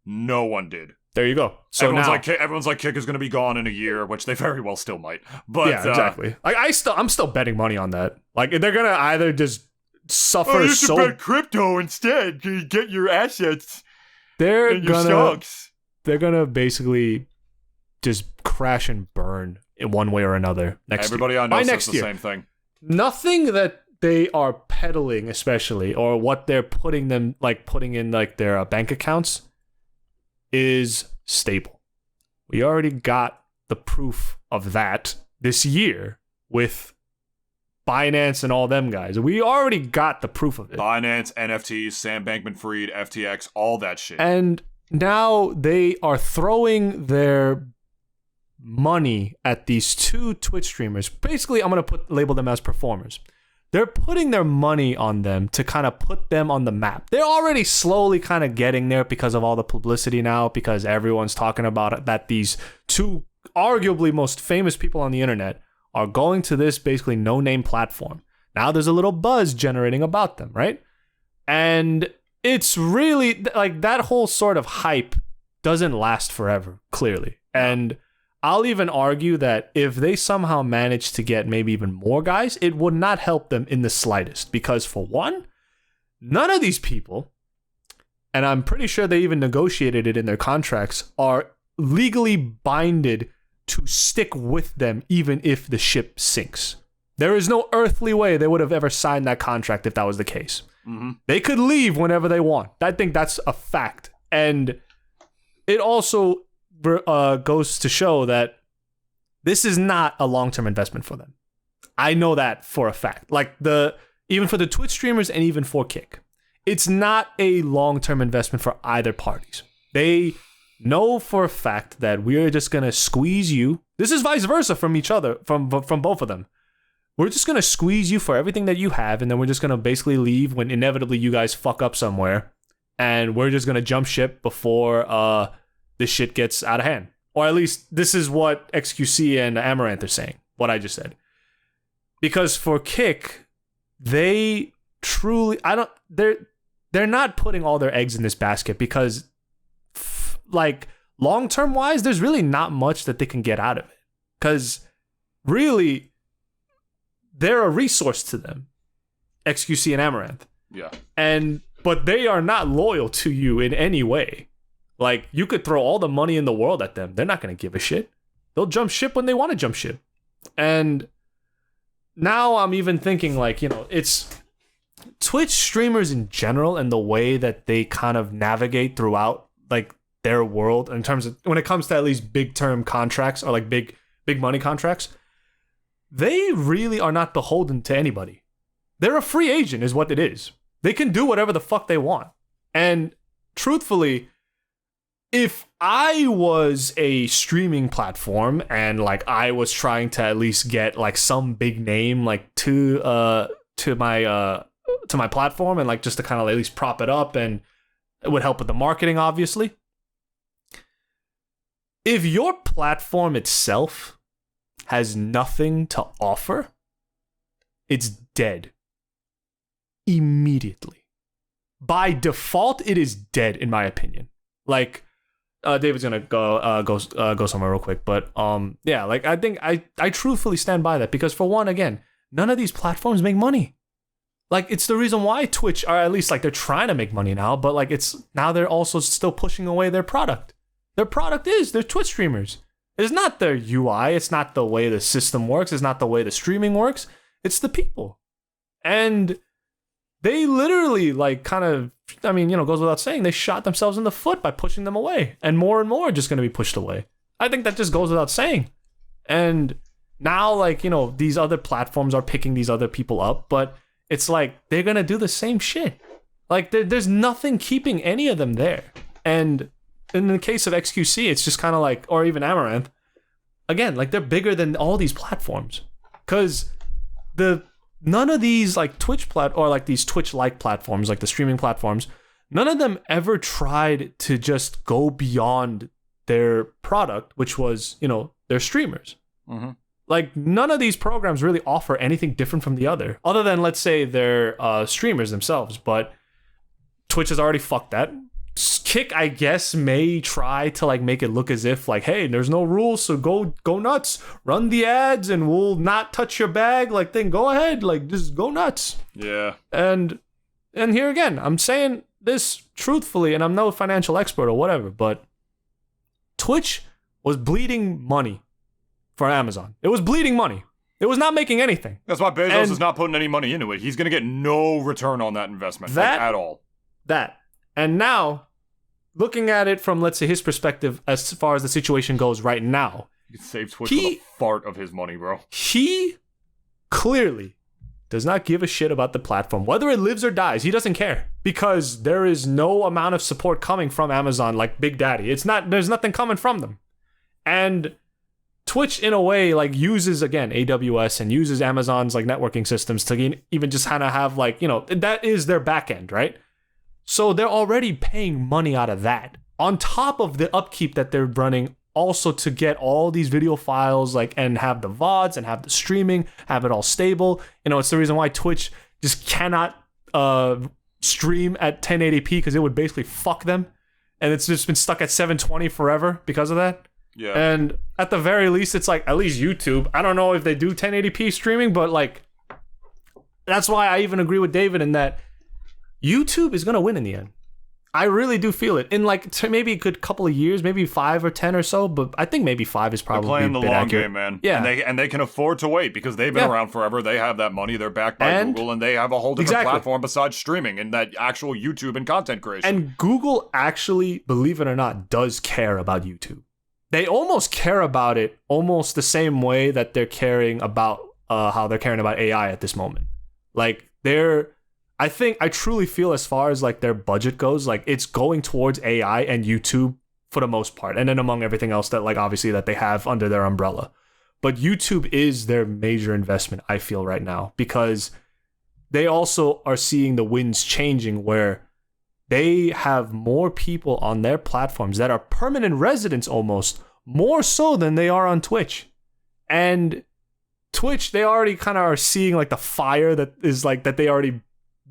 No one did. There you go. So everyone's like Kick is going to be gone in a year, which they very well still might. But yeah, exactly. Like I'm still betting money on that. Like they're gonna either just suffer. Oh, you should bet crypto instead. You get your assets. They're gonna basically just crash and burn in one way or another next Everybody year. I know says the same thing. Nothing that they are peddling, especially, or what they're putting in like their bank accounts, is stable. We already got the proof of that this year with Binance and all them guys. We already got the proof of it. Binance, NFTs, Sam Bankman-Fried, FTX, all that shit. And now they are throwing their money at these two Twitch streamers. Basically, I'm going to label them as performers. They're putting their money on them to kind of put them on the map. They're already slowly kind of getting there because of all the publicity now, because everyone's talking about it, that these two arguably most famous people on the internet are going to this basically no-name platform. Now there's a little buzz generating about them, right? And it's really, like, that whole sort of hype doesn't last forever, clearly. And I'll even argue that if they somehow manage to get maybe even more guys, it would not help them in the slightest. Because for one, none of these people, and I'm pretty sure they even negotiated it in their contracts, are legally binded to stick with them even if the ship sinks. There is no earthly way they would have ever signed that contract if that was the case. Mm-hmm. They could leave whenever they want. I think that's a fact. And it also goes to show that this is not a long-term investment for them. I know that for a fact. Like, even for the Twitch streamers and even for Kick, it's not a long-term investment for either parties. They know for a fact that we're just gonna squeeze you. This is vice versa from each other, from both of them. We're just gonna squeeze you for everything that you have, and then we're just gonna basically leave when inevitably you guys fuck up somewhere, and we're just gonna jump ship before this shit gets out of hand. Or at least this is what XQC and Amouranth are saying, what I just said. Because for Kick, they truly, they're not putting all their eggs in this basket, because like, long-term wise, there's really not much that they can get out of it. Because really, they're a resource to them, XQC and Amouranth. Yeah. But they are not loyal to you in any way. Like, you could throw all the money in the world at them. They're not going to give a shit. They'll jump ship when they want to jump ship. And now I'm even thinking, like, it's Twitch streamers in general and the way that they kind of navigate throughout, like, their world in terms of, when it comes to at least big term contracts or like big money contracts, they really are not beholden to anybody. They're a free agent is what it is. They can do whatever the fuck they want. And truthfully, if I was a streaming platform and like I was trying to at least get like some big name like to my platform, and like just to kind of at least prop it up, and it would help with the marketing, obviously. If your platform itself has nothing to offer, it's dead immediately. By default, it is dead, in my opinion. Like, David's gonna go somewhere real quick, but yeah, like, I think I truthfully stand by that, because for one, again, none of these platforms make money. Like, it's the reason why Twitch, or at least like they're trying to make money now, but like now they're also still pushing away their product. Their product is their Twitch streamers. It's not their UI. It's not the way the system works. It's not the way the streaming works. It's the people. And they literally, like, kind of, I mean, goes without saying, they shot themselves in the foot by pushing them away. And more are just going to be pushed away. I think that just goes without saying. And now, like, these other platforms are picking these other people up, but it's like they're going to do the same shit. Like, there's nothing keeping any of them there. And in the case of XQC, it's just kind of like, or even Amouranth, again, like, they're bigger than all these platforms. Because none of these, like, or like these Twitch-like platforms, like the streaming platforms, none of them ever tried to just go beyond their product, which was, their streamers. Mm-hmm. Like, none of these programs really offer anything different from the other than, let's say, their streamers themselves. But Twitch has already fucked that. Kick, I guess, may try to like make it look as if like, hey, there's no rules, so go nuts, run the ads, and we'll not touch your bag. Like, then go ahead, like, just go nuts. Yeah. And here again, I'm saying this truthfully, and I'm no financial expert or whatever, but Twitch was bleeding money for Amazon. It was bleeding money. It was not making anything. That's why Bezos is not putting any money into it. He's gonna get no return on that investment, at all. And now, looking at it from, let's say, his perspective as far as the situation goes right now. You can save Twitch with a fart of his money, bro. He clearly does not give a shit about the platform. Whether it lives or dies, he doesn't care. Because there is no amount of support coming from Amazon like Big Daddy. There's nothing coming from them. And Twitch in a way like uses again AWS and uses Amazon's like networking systems to even just kind of have like, that is their back end, right? So they're already paying money out of that on top of the upkeep that they're running also to get all these video files like and have the VODs and have the streaming, have it all stable. It's the reason why Twitch just cannot stream at 1080p because it would basically fuck them. And it's just been stuck at 720 forever because of that. Yeah. And at the very least, it's like, at least YouTube, I don't know if they do 1080p streaming, but like, that's why I even agree with David in that YouTube is going to win in the end. I really do feel it. In like maybe a good couple of years, maybe 5 or 10 or so, but I think maybe 5 is probably they're playing the long accurate. game, man. Yeah. And they can afford to wait because they've been around forever. They have that money. They're backed by Google, and they have a whole different platform besides streaming and that actual YouTube and content creation. And Google actually, believe it or not, does care about YouTube. They almost care about it almost the same way that they're caring about how they're caring about AI at this moment. Like I truly feel as far as like their budget goes, like it's going towards AI and YouTube for the most part. And then among everything else that like obviously that they have under their umbrella. But YouTube is their major investment, I feel right now, because they also are seeing the winds changing where they have more people on their platforms that are permanent residents almost, more so than they are on Twitch. And Twitch, they already kind of are seeing like the fire that is like that they already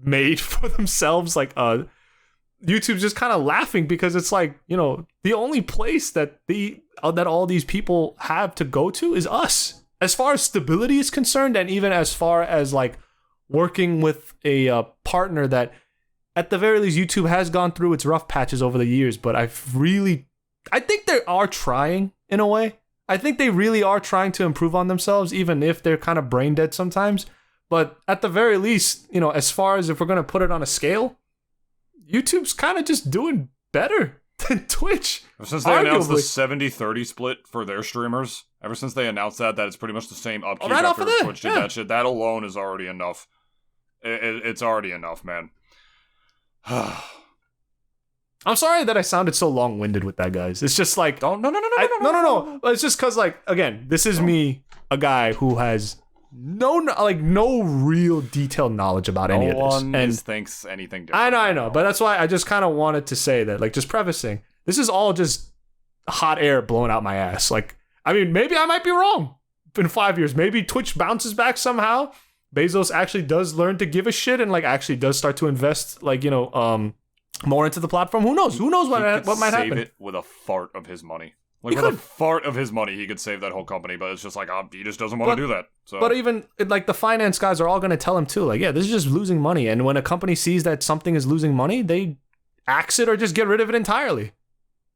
made for themselves. Like YouTube's just kind of laughing because it's like, the only place that that all these people have to go to is us. As far as stability is concerned, and even as far as like working with a partner that at the very least, YouTube has gone through its rough patches over the years, but I think they are trying in a way. I think they really are trying to improve on themselves, even if they're kind of brain dead sometimes. But at the very least, as far as if we're going to put it on a scale, YouTube's kind of just doing better than Twitch. Ever since they announced the 70-30 split for their streamers, ever since they announced that it's pretty much the same upkeep after Twitch did that shit, that alone is already enough. It's already enough, man. I'm sorry that I sounded so long-winded with that, guys. It's just like no. It's just because, like, again, this is me, a guy who has no real detailed knowledge about any of this. No one thinks anything different. I know, but that's why I just kind of wanted to say that, like, just prefacing, this is all just hot air blowing out my ass. Like, I mean, maybe I might be wrong in 5 years. Maybe Twitch bounces back somehow. Bezos actually does learn to give a shit and like actually does start to invest like more into the platform. Who knows? Who knows what might happen? Save it with a fart of his money. Like with a fart of his money, he could save that whole company. But it's just like he just doesn't want to do that. So. But even like the finance guys are all going to tell him too. Like, yeah, this is just losing money. And when a company sees that something is losing money, they axe it or just get rid of it entirely.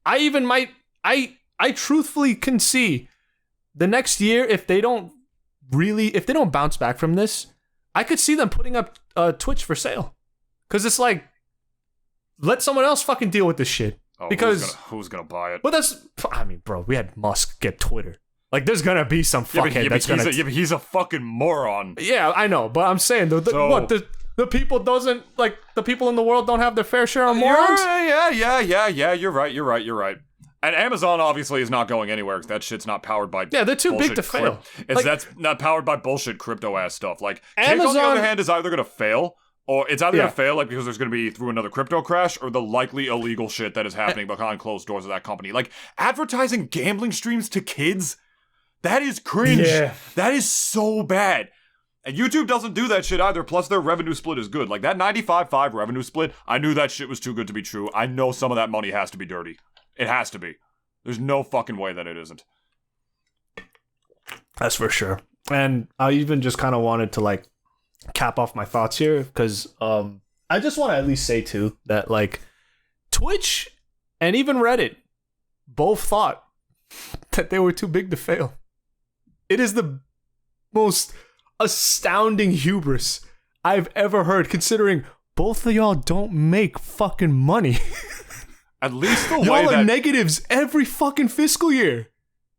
I truthfully can see the next year if they don't bounce back from this, I could see them putting up Twitch for sale. Because it's like, let someone else fucking deal with this shit. Oh, because who's gonna buy it? But bro, we had Musk get Twitter. Like, there's gonna be some fuckhead that's gonna... but he's a fucking moron. Yeah, I know, but I'm saying, the people the people in the world don't have their fair share of morons? Yeah, you're right. And Amazon obviously is not going anywhere because that shit's not powered by they're too big to fail. That's not powered by bullshit crypto-ass stuff. Like, Amazon, on the other hand, is either going to fail, or it's either going to fail like because there's going to be through another crypto crash, or the likely illegal shit that is happening behind closed doors of that company. Like, advertising gambling streams to kids, that is cringe. Yeah. That is so bad. And YouTube doesn't do that shit either, plus their revenue split is good. Like, that 95-5 revenue split, I knew that shit was too good to be true. I know some of that money has to be dirty. It has to be. There's no fucking way that it isn't. That's for sure. And I even just kind of wanted to, like, cap off my thoughts here, because I just want to at least say, too, that, like, Twitch and even Reddit both thought that they were too big to fail. It is the most astounding hubris I've ever heard, considering both of y'all don't make fucking money. At least the way y'all are negatives every fucking fiscal year.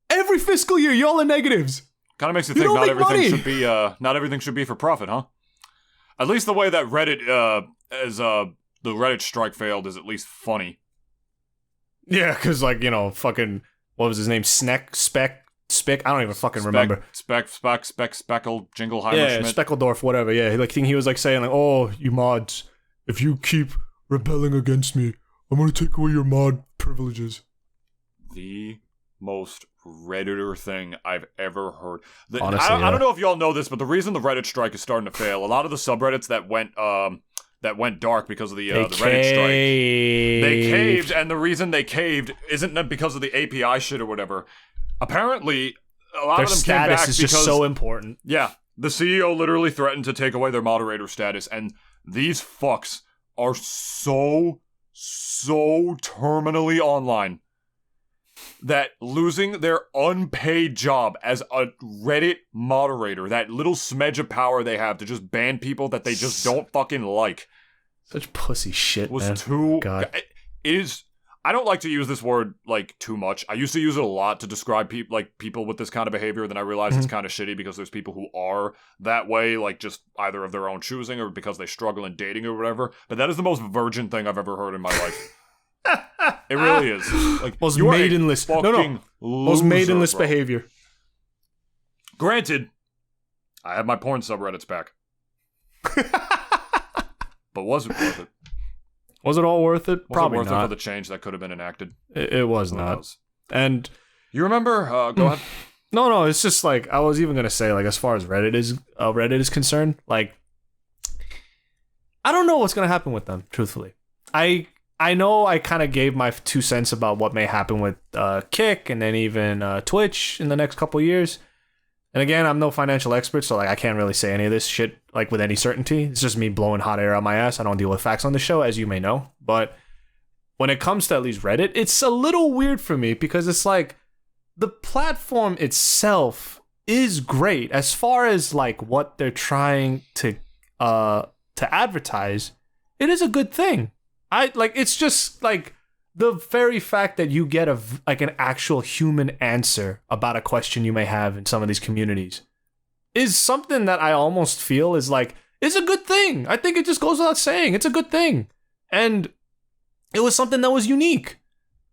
Every fiscal year, y'all are negatives. Kind of makes you think not everything should be for profit, huh? At least the way that Reddit, the Reddit strike failed is at least funny. Yeah, because, like, fucking, what was his name? Spec Spick. I don't even fucking remember. Speckle, Jingleheimer Yeah, Schmidt. Speckeldorf, whatever. Yeah, like he was like saying like, "Oh, you mods, if you keep rebelling against me, I'm gonna take away your mod privileges." The most Redditor thing I've ever heard. Honestly, I don't know if y'all know this, but the reason the Reddit strike is starting to fail, a lot of the subreddits that went dark because of the Reddit strike, they caved, and the reason they caved isn't because of the API shit or whatever. Apparently, a lot of them came back because... Their status is just so important. Yeah, the CEO literally threatened to take away their moderator status, and these fucks are so terminally online that losing their unpaid job as a Reddit moderator, that little smedge of power they have to just ban people that they just don't fucking like, such pussy shit, was man. too... God. It is... I don't like to use this word, like, too much. I used to use it a lot to describe people with this kind of behavior, then I realized it's kind of shitty because there's people who are that way, like, just either of their own choosing or because they struggle in dating or whatever. But that is the most virgin thing I've ever heard in my life. It really is. Like, most maidenless. Most maidenless bro. Behavior. Granted, I have my porn subreddits back. But was it worth it? Was it all worth it? Probably worth not. it for the change that could have been enacted. It was not. Knows? And you remember? Go ahead. No. It's just like I was even gonna say, like, as far as Reddit is concerned, like, I don't know what's gonna happen with them. Truthfully, I know I kind of gave my 2 cents about what may happen with Kick and then even Twitch in the next couple years. And again, I'm no financial expert, so like I can't really say any of this shit like with any certainty. It's just me blowing hot air on my ass. I don't deal with facts on the show, as you may know. But when it comes to at least Reddit, it's a little weird for me because it's like the platform itself is great as far as like what they're trying to advertise. It is a good thing. It's just like the very fact that you get an actual human answer about a question you may have in some of these communities is something that I almost feel is a good thing. I think it just goes without saying. It's a good thing. And it was something that was unique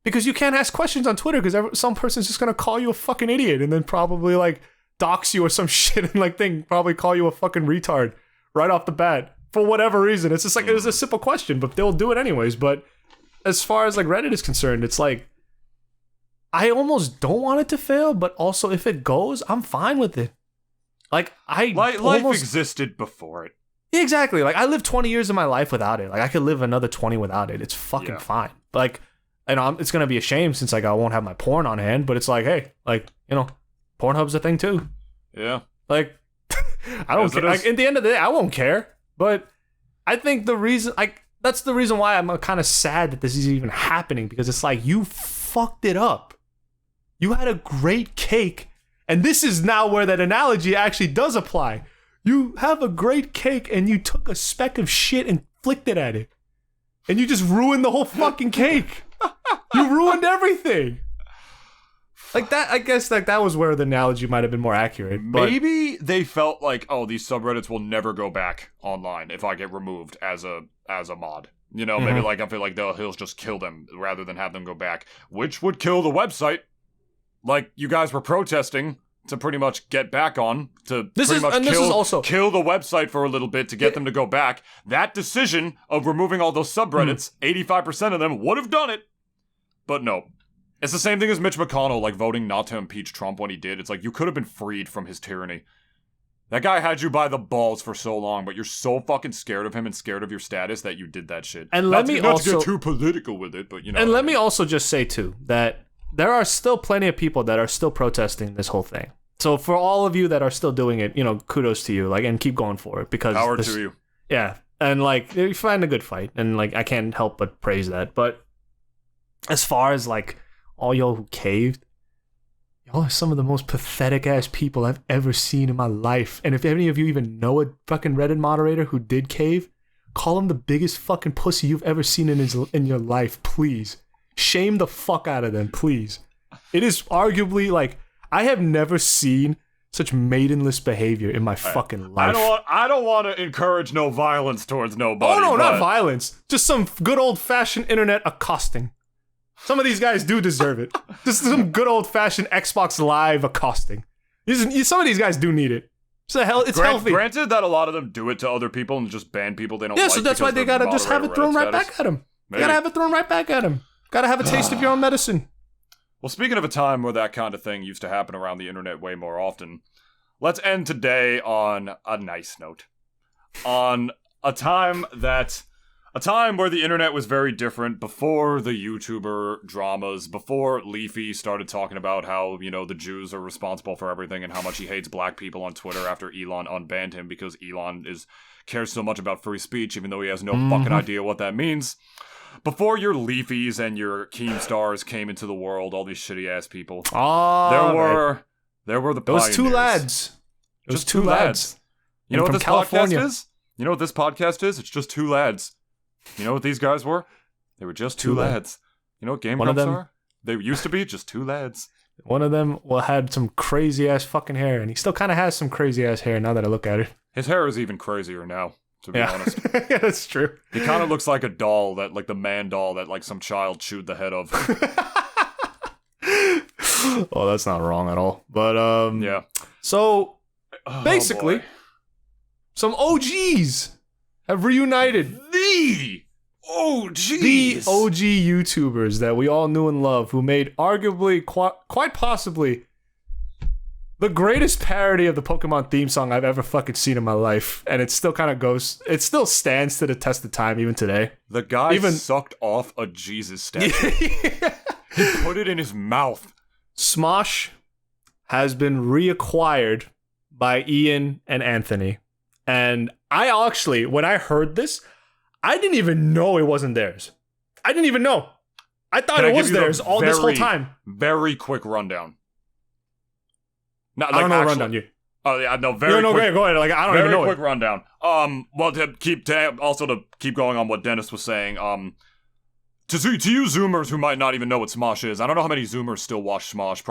because you can't ask questions on Twitter because some person's just going to call you a fucking idiot and then probably like dox you or some shit and probably call you a fucking retard right off the bat for whatever reason. It's just like, it was a simple question, but they'll do it anyways. But as far as like Reddit is concerned, it's like I almost don't want it to fail, but also if it goes, I'm fine with it. Like life existed before it. Exactly. Like I lived 20 years of my life without it. Like I could live another 20 without it. It's fucking fine. Like, and it's gonna be a shame since like I won't have my porn on hand. But it's like, hey, like Pornhub's a thing too. Yeah. Like I don't care. Like, at the end of the day, I won't care. But I think that's the reason why I'm kind of sad that this is even happening because it's like you fucked it up. You had a great cake, and this is now where that analogy actually does apply. You have a great cake, and you took a speck of shit and flicked it at it, and you just ruined the whole fucking cake. You ruined everything. Like that, I guess like that was where the analogy might have been more accurate. Maybe they felt like, oh, these subreddits will never go back online if I get removed as a mod. Maybe like I feel like he'll just kill them rather than have them go back, which would kill the website. Like you guys were protesting to pretty much get back on to kill the website for a little bit to get them to go back. That decision of removing all those subreddits, 85% of them would have done it, but no. It's the same thing as Mitch McConnell, like, voting not to impeach Trump when he did. It's like, you could have been freed from his tyranny. That guy had you by the balls for so long, but you're so fucking scared of him and scared of your status that you did that shit. And not to get too political with it, but And let me also just say, too, that there are still plenty of people that are still protesting this whole thing. So for all of you that are still doing it, kudos to you, like, and keep going for it, because... Power to you. Yeah, and, like, you find a good fight, and, like, I can't help but praise that. But as far as, like... all y'all who caved, y'all are some of the most pathetic ass people I've ever seen in my life. And if any of you even know a fucking Reddit moderator who did cave, call him the biggest fucking pussy you've ever seen in your life, please. Shame the fuck out of them, please. It is arguably like I have never seen such maidenless behavior in my fucking life. I don't want to encourage no violence towards nobody. Oh no, not violence. Just some good old fashioned internet accosting. Some of these guys do deserve it. Just some good old-fashioned Xbox Live accosting. Some of these guys do need it. It's healthy. Granted that a lot of them do it to other people and just ban people they don't like. Yeah, so that's why they gotta just have it thrown right back at them. Maybe. You gotta have it thrown right back at them. Gotta have a taste of your own medicine. Well, speaking of a time where that kind of thing used to happen around the internet way more often, let's end today on a nice note. On a time where the internet was very different, before the YouTuber dramas, before Leafy started talking about how, the Jews are responsible for everything and how much he hates black people on Twitter after Elon unbanned him because Elon cares so much about free speech, even though he has no fucking idea what that means. Before your Leafys and your Keemstars came into the world, all these shitty-ass people, there were the pioneers. Those two lads. Just two lads. You know what this California podcast is? You know what this podcast is? It's just two lads. You know what these guys were? They were just two lads. You know what Game Grumps are? They used to be just two lads. One of them had some crazy-ass fucking hair, and he still kind of has some crazy-ass hair now that I look at it. His hair is even crazier now, to be honest. Yeah, that's true. He kind of looks like a doll, like the man doll that some child chewed the head of. Oh, that's not wrong at all. But, yeah. So, basically, some OGs have reunited. The OGs! The OG YouTubers that we all knew and loved, who made arguably, quite possibly, the greatest parody of the Pokemon theme song I've ever fucking seen in my life. And it still kind of it still stands to the test of time even today. The guy sucked off a Jesus statue. He put it in his mouth. Smosh has been reacquired by Ian and Anthony. And I actually, when I heard this, I didn't even know it wasn't theirs. I didn't even know. I thought it was theirs this whole time. Very quick rundown. Not, I don't know rundown you. Oh yeah, no, very quick. Go ahead. Like I don't even know. Very quick rundown. Well, to keep going on what Dennis was saying. To you Zoomers who might not even know what Smosh is, I don't know how many Zoomers still watch Smosh.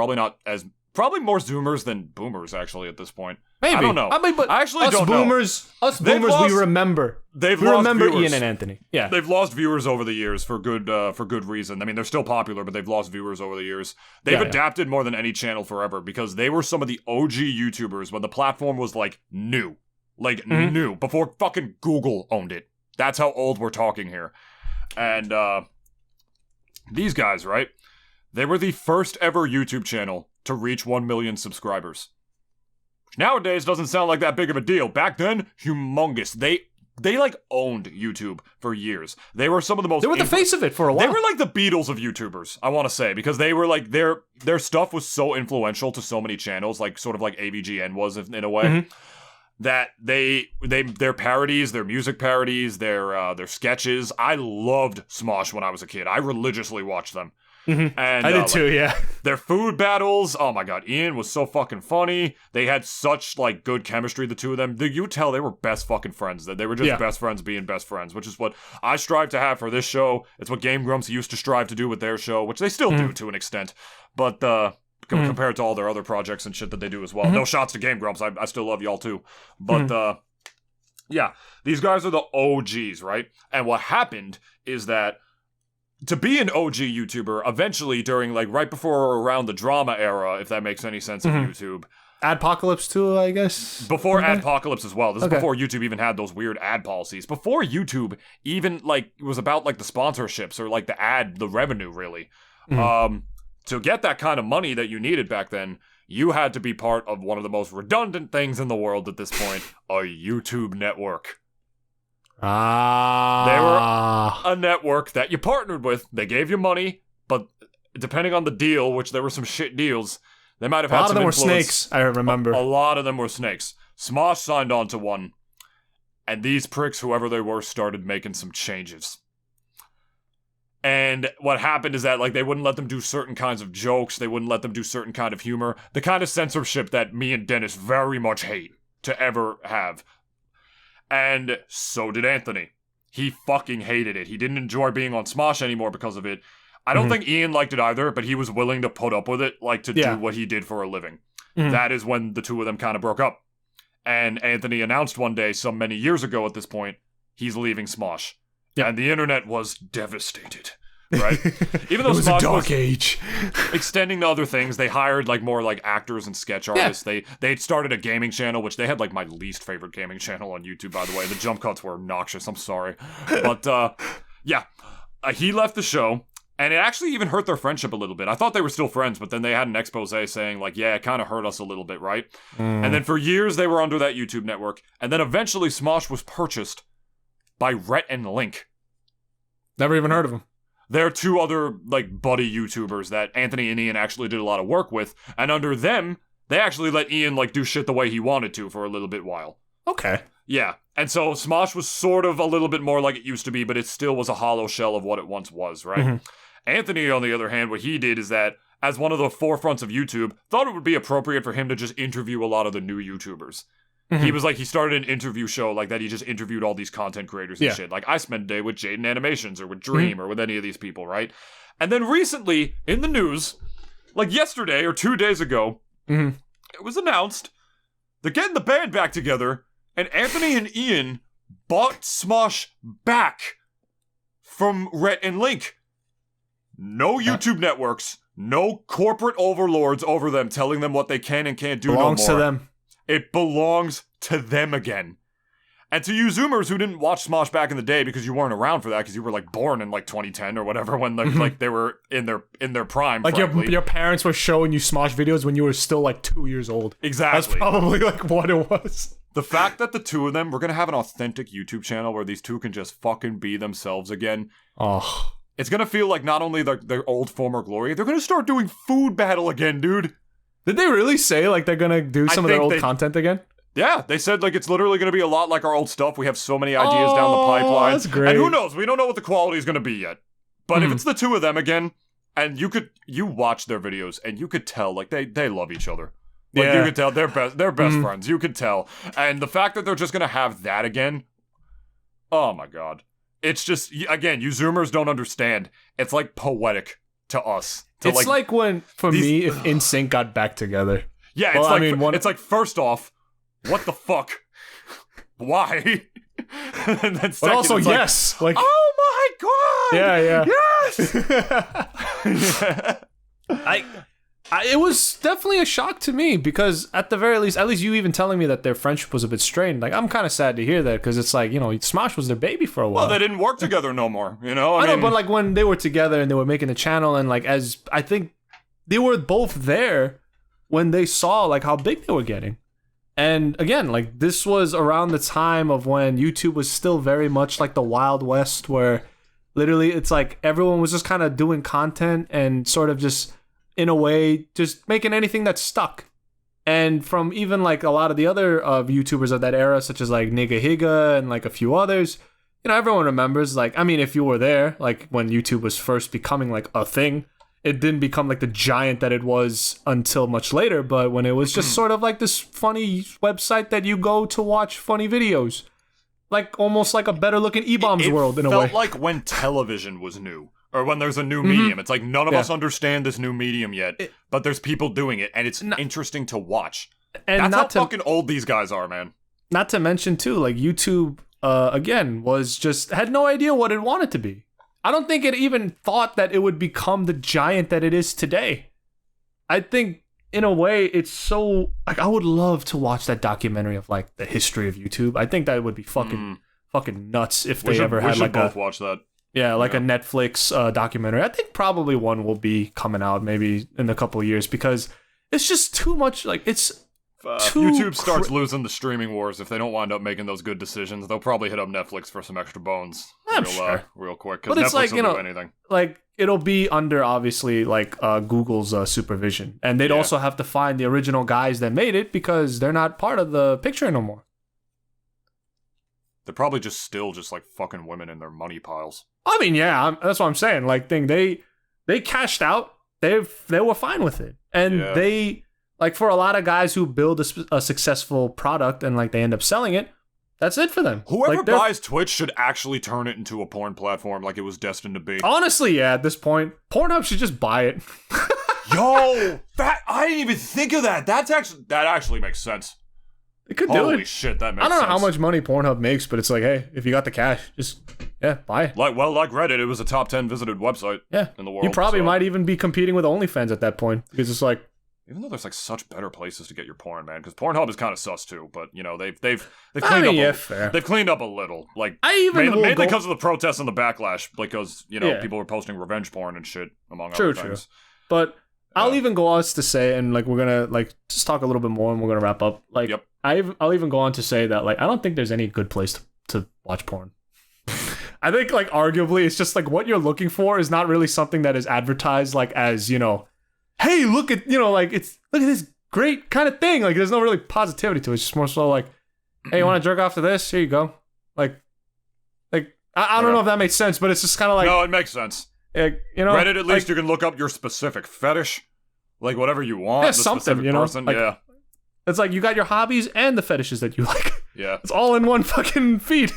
Probably more Zoomers than Boomers actually at this point. Maybe. I don't know. But I actually don't know. Us Boomers, we remember. We remember Ian and Anthony. Yeah. They've lost viewers over the years for good reason. I mean, they're still popular, but they've lost viewers over the years. They've adapted more than any channel forever because they were some of the OG YouTubers when the platform was new. New. Before fucking Google owned it. That's how old we're talking here. And these guys, right? They were the first ever YouTube channel to reach 1 million subscribers. Which nowadays doesn't sound like that big of a deal. Back then, humongous. They owned YouTube for years. They were some of the most... They were the face of it for a while. They were like the Beatles of YouTubers, I want to say, because they were their stuff was so influential to so many channels, sort of like AVGN was in a way, that their parodies, their music parodies, their sketches. I loved Smosh when I was a kid. I religiously watched them. Mm-hmm. And I did too, yeah. Their food battles, oh my god, Ian was so fucking funny. They had such good chemistry, the two of them. You tell they were best fucking friends. That they were just best friends being best friends, which is what I strive to have for this show. It's what Game Grumps used to strive to do with their show, which they still do to an extent. But compared to all their other projects and shit that they do as well. No shots to Game Grumps. I still love y'all too. But yeah, these guys are the OGs, right? And what happened is that to be an OG YouTuber, eventually during right before or around the drama era, if that makes any sense of YouTube. Adpocalypse too, I guess? Before Adpocalypse as well. This is before YouTube even had those weird ad policies. Before YouTube even it was about the sponsorships or the revenue really. To get that kind of money that you needed back then, you had to be part of one of the most redundant things in the world at this point, a YouTube network. They were a network that you partnered with. They gave you money, but depending on the deal, which there were some shit deals, they might have had some influence. A lot of them were snakes, I remember. A lot of them were snakes. Smosh signed on to one, and these pricks, whoever they were, started making some changes. And what happened is that they wouldn't let them do certain kinds of jokes, they wouldn't let them do certain kind of humor, the kind of censorship that me and Dennis very much hate to ever have. And so did Anthony. He fucking hated it. He didn't enjoy being on Smosh anymore because of it. I don't think Ian liked it either, but he was willing to put up with it, to do what he did for a living. That is when the two of them kind of broke up. And Anthony announced one day, some many years ago at this point, he's leaving Smosh. And the internet was devastated. right? Even though it was Smosh a dark was age. extending to other things, they hired like more like actors and sketch artists. They had started a gaming channel, which they had like my least favorite gaming channel on YouTube, by the way. The jump cuts were obnoxious. I'm sorry, but he left the show. And it actually even hurt their friendship a little bit. I thought they were still friends, but then they had an expose saying, like, yeah, it kind of hurt us a little bit, right? And then for years, they were under that YouTube network. And then eventually, Smosh was purchased by Rhett and Link. Never even heard of them. They're two other, like, buddy YouTubers that Anthony and Ian actually did a lot of work with. And under them, they actually let Ian, like, do shit the way he wanted to for a little bit while. Okay. Yeah. And so Smosh was sort of a little bit more like it used to be, but it still was a hollow shell of what it once was, right? Mm-hmm. Anthony, on the other hand, what he did is that, as one of the forefronts of YouTube, thought it would be appropriate for him to just interview a lot of the new YouTubers. Mm-hmm. He was like, he started an interview show like that. He just interviewed all these content creators and shit. Like, I spent a day with Jaden Animations or with Dream or with any of these people, right? And then recently, in the news, like yesterday or 2 days ago, it was announced they're getting the band back together, and Anthony and Ian bought Smosh back from Rhett and Link. No YouTube networks, no corporate overlords over them telling them what they can and can't do no more. Belongs to them. It belongs to them again. And to you Zoomers who didn't watch Smosh back in the day because you weren't around for that, because you were like born in like 2010 or whatever when like they were in their prime. Like your parents were showing you Smosh videos when you were still like 2 years old. Exactly. That's probably like what it was. The fact that the two of them, we're gonna have an authentic YouTube channel where these two can just fucking be themselves again. Oh. It's gonna feel like not only their old former glory, they're gonna start doing food battle again, dude. Did they really say like they're gonna do some of their old content again? Yeah, they said like it's literally gonna be a lot like our old stuff. We have so many ideas down the pipeline. That's great. And who knows? We don't know what the quality is gonna be yet. But if it's the two of them again, and you watch their videos and you could tell like they love each other. Like you could tell they're best friends. You could tell. And the fact that they're just gonna have that again, oh my god. It's just, again, you Zoomers don't understand. It's like poetic to us. It's like when, for me, if NSYNC got back together. Yeah, well, it's like, first off, what the fuck? Why? And then second, but also, it's yes. Like, oh my god! Yeah. Yes! It was definitely a shock to me because at the very least, at least you even telling me that their friendship was a bit strained. Like, I'm kind of sad to hear that because it's like, you know, Smosh was their baby for a while. Well, they didn't work together no more, you know? I know, but like when they were together and they were making the channel and like I think they were both there when they saw like how big they were getting. And again, like this was around the time of when YouTube was still very much like the Wild West where literally it's like everyone was just kind of doing content and sort of just in a way, just making anything that stuck. And from even like a lot of the other YouTubers of that era, such as like Nigga Higa and like a few others, you know, everyone remembers, like, I mean, if you were there, like when YouTube was first becoming like a thing, it didn't become like the giant that it was until much later, but when it was just sort of like this funny website that you go to watch funny videos. Like almost like a better looking E-Bombs world in a way. It felt like when television was new. Or when there's a new medium. It's like none of us understand this new medium yet, but there's people doing it, and it's interesting to watch. And that's how fucking old these guys are, man. Not to mention, too, like YouTube, again, had no idea what it wanted to be. I don't think it even thought that it would become the giant that it is today. I think, in a way, it's so... Like, I would love to watch that documentary of, like, the history of YouTube. I think that would be fucking nuts if they ever had, like, both watch that. Yeah, like a Netflix documentary. I think probably one will be coming out maybe in a couple of years because it's just too much. Like, it's too... YouTube starts losing the streaming wars if they don't wind up making those good decisions. They'll probably hit up Netflix for some extra bones real quick because Netflix like, will do anything. Like, it'll be under, obviously, like Google's supervision. And they'd also have to find the original guys that made it because they're not part of the picture no more. They're probably still like fucking women in their money piles. I mean, yeah, that's what I'm saying. Like, they cashed out. They were fine with it, and they like for a lot of guys who build a successful product and like they end up selling it. That's it for them. Whoever buys Twitch should actually turn it into a porn platform like it was destined to be. Honestly, yeah, at this point, Pornhub should just buy it. Yo, I didn't even think of that. That actually makes sense. They could do it. Holy shit, that makes sense. I don't know how much money Pornhub makes, but it's like, hey, if you got the cash, just buy it. Like Reddit, it was a top 10 visited website in the world. You probably might even be competing with OnlyFans at that point because it's like. Even though there's like such better places to get your porn, man, because Pornhub is kind of sus too. But you know they've cleaned up. Fair. They've cleaned up a little, like mainly because of the protests and the backlash, because people were posting revenge porn and shit among other things. But I'll even go on to say, and like we're gonna like just talk a little bit more, and we're gonna wrap up. Like I'll even go on to say that like I don't think there's any good place to watch porn. I think like arguably it's just like what you're looking for is not really something that is advertised like as hey, look at look at this great kind of thing. Like there's no really positivity to it. It's just more so like, hey, you want to jerk off to this? Here you go. Like I don't know if that makes sense, but it's just kind of like no, it makes sense. Reddit, at least you can look up your specific fetish, like whatever you want. Yeah, something person. It's like you got your hobbies and the fetishes that you like. Yeah, it's all in one fucking feed.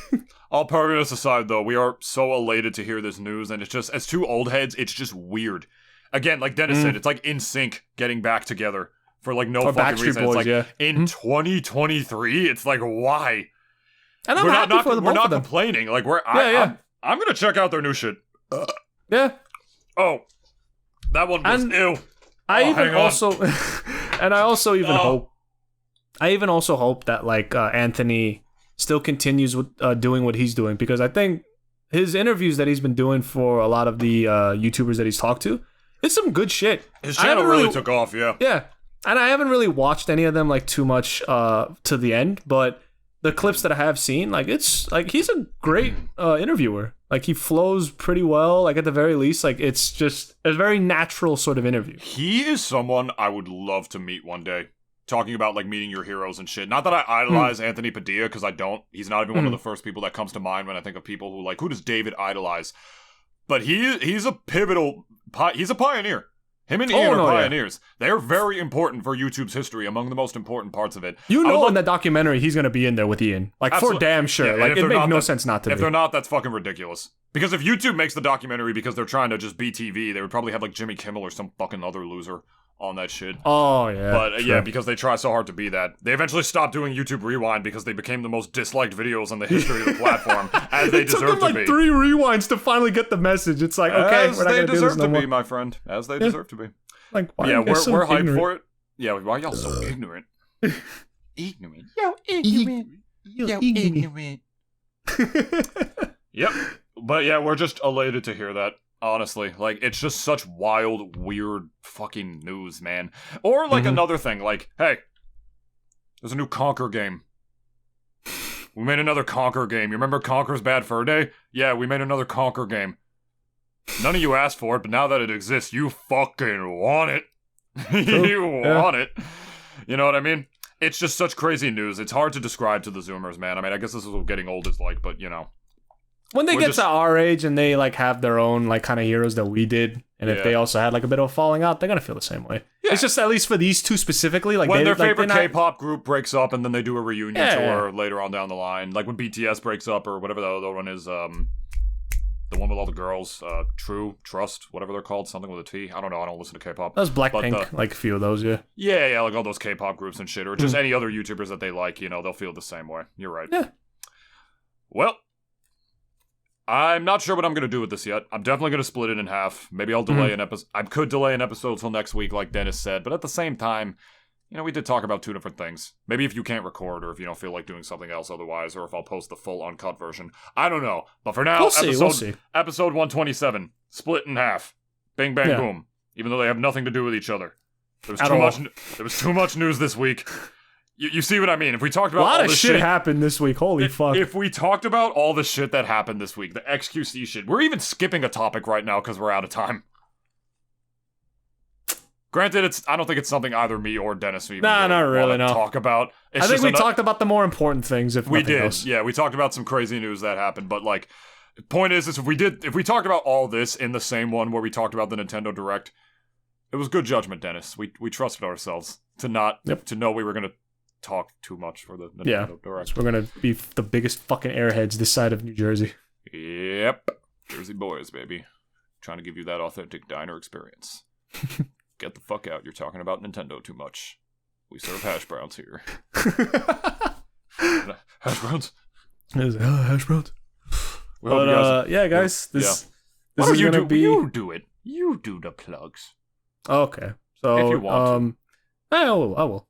All perviness aside, though, we are so elated to hear this news, and it's just as two old heads, it's just weird. Again, like Dennis said, it's like NSYNC getting back together for like no fucking reason. Boys, it's like in 2023, it's like why? And I'm happy for the both of them. We're not complaining. Like I'm gonna check out their new shit. Yeah. Oh, that one was ew. I even also hope that like Anthony still continues with doing what he's doing, because I think his interviews that he's been doing for a lot of the YouTubers that he's talked to. It's some good shit. His channel really took off, yeah. Yeah. And I haven't really watched any of them like too much to the end, but the clips that I have seen, like it's like he's a great interviewer. Like he flows pretty well, like at the very least, like it's just a very natural sort of interview. He is someone I would love to meet one day. Talking about like meeting your heroes and shit. Not that I idolize Anthony Padilla, because I don't. He's not even one of the first people that comes to mind when I think of people who does David idolize? But he's a pivotal. He's a pioneer. Him and Ian are pioneers. Yeah. They're very important for YouTube's history, among the most important parts of it. In that documentary, he's going to be in there with Ian. Like, for damn sure. Yeah, like, it makes no sense not to be. If they're not, that's fucking ridiculous. Because if YouTube makes the documentary because they're trying to just be TV, they would probably have, like, Jimmy Kimmel or some fucking other loser on that shit. Oh, yeah. But, because they try so hard to be that. They eventually stopped doing YouTube Rewind because they became the most disliked videos in the history of the platform, as they deserve to be. It took them, like, 3 rewinds to finally get the message. It's like, okay, we're not going to do this no more. As they deserve to be, my friend. As they deserve to be. Like, why are you so we're hyped for it. Yeah, why are y'all so ignorant? Ignorant. Yo, ignorant. Yo, ignorant. Yep. But yeah, we're just elated to hear that. Honestly, like, it's just such wild, weird fucking news, man. Or, like, another thing, like, hey, there's a new Conquer game. We made another Conquer game. You remember Conquer's Bad Fur Day? Yeah, we made another Conquer game. None of you asked for it, but now that it exists, you fucking want it. You want it. You know what I mean? It's just such crazy news. It's hard to describe to the Zoomers, man. I mean, I guess this is what getting old is like, but, you know. When they get to our age and they, like, have their own, like, kind of heroes that we did, and if they also had, like, a bit of a falling out, they're gonna feel the same way. Yeah. It's just, at least for these two specifically, like, when their favorite K-pop group breaks up and then they do a reunion tour later on down the line, like when BTS breaks up or whatever the other one is, the one with all the girls, Trust, whatever they're called, something with a T. I don't know, I don't listen to K-pop. That was Blackpink, like a few of those, yeah. Yeah, like all those K-pop groups and shit, or just any other YouTubers that they like, you know, they'll feel the same way. You're right. Yeah. Well, I'm not sure what I'm going to do with this yet. I'm definitely going to split it in half. Maybe I'll delay an episode. I could delay an episode till next week, like Dennis said, but at the same time, you know, we did talk about 2 different things. Maybe if you can't record, or if you don't feel like doing something else otherwise, or if I'll post the full uncut version. I don't know. But for now, we'll see. Episode 127, split in half. Bing, bang, boom. Even though they have nothing to do with each other. There was too much news this week. You see what I mean? If we talked about a lot all of this shit happened this week. Holy fuck. If we talked about all the shit that happened this week, the XQC shit, we're even skipping a topic right now because we're out of time. Granted, I don't think it's something either me or Dennis even not really, talk about. I think we talked about the more important things, if we did. Else. Yeah, we talked about some crazy news that happened, but like, the point is if we talked about all this in the same one where we talked about the Nintendo Direct, it was good judgment, Dennis. We trusted ourselves to know we were gonna talk too much for the Nintendo Direct. So we're gonna be the biggest fucking airheads this side of New Jersey. Yep. Jersey boys, baby. Trying to give you that authentic diner experience. Get the fuck out. You're talking about Nintendo too much. We serve hash browns here. Hash browns. Hash browns. But, yeah, guys, this is gonna be. You do it. You do the plugs. Okay, so if you want to. I will.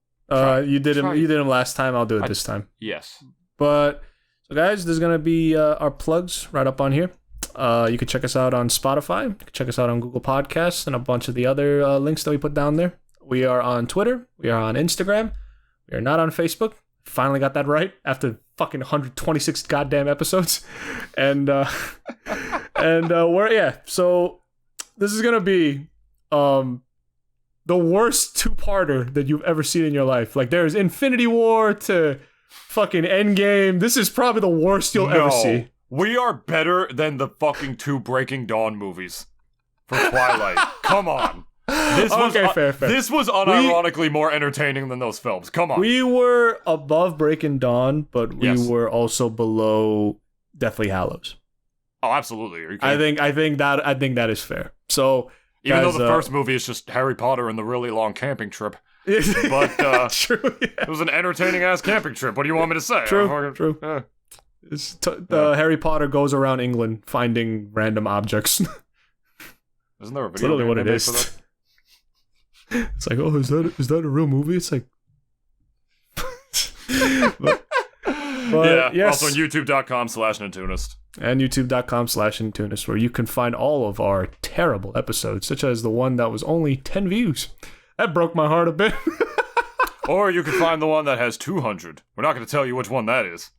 You did him last time. I'll do it this time. Yes. But so, guys, there's gonna be our plugs right up on here. You can check us out on Spotify. You can check us out on Google Podcasts and a bunch of the other links that we put down there. We are on Twitter. We are on Instagram. We are not on Facebook. Finally got that right after fucking 126 goddamn episodes. And so this is gonna be the worst two-parter that you've ever seen in your life. Like, there's Infinity War to fucking Endgame. This is probably the worst you'll ever see. We are better than the fucking 2 Breaking Dawn movies for Twilight. Come on. Fair. This was unironically more entertaining than those films. Come on. We were above Breaking Dawn, but we were also below Deathly Hallows. Oh, absolutely. I think that is fair. So, even though the first movie is just Harry Potter and the really long camping trip, but true, yeah. It was an entertaining ass camping trip. What do you want me to say? True. Harry Potter goes around England finding random objects. Isn't there a video? That's literally what it is. It's like, oh, is that a real movie? It's like, but yes. Also, YouTube.com/Nintoonist. And YouTube.com/Nintoonist, where you can find all of our terrible episodes, such as the one that was only 10 views. That broke my heart a bit. Or you can find the one that has 200. We're not going to tell you which one that is.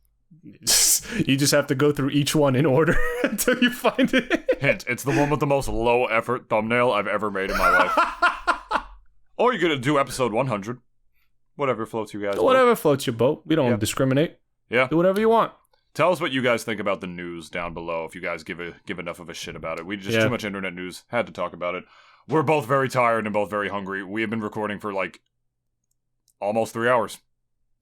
You just have to go through each one in order until you find it. Hint, it's the one with the most low effort thumbnail I've ever made in my life. Or you're going to do episode 100. Whatever floats you guys. Whatever floats your boat. We don't discriminate. Yeah. Do whatever you want. Tell us what you guys think about the news down below if you guys give enough of a shit about it. We just too much internet news. Had to talk about it. We're both very tired and both very hungry. We have been recording for like almost 3 hours.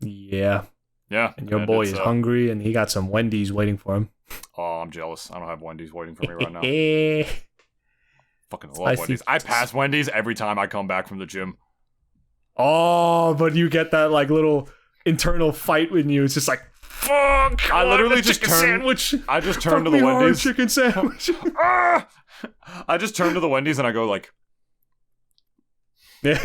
Yeah. Yeah. And your boy is hungry and he got some Wendy's waiting for him. Oh, I'm jealous. I don't have Wendy's waiting for me right now. Fucking love Wendy's. I pass Wendy's every time I come back from the gym. Oh, but you get that like little internal fight in you. It's just like, fuck! I literally just turned. Sandwich. I just turned to the Wendy's. Chicken sandwich. I just turn to the Wendy's and I go like, yeah,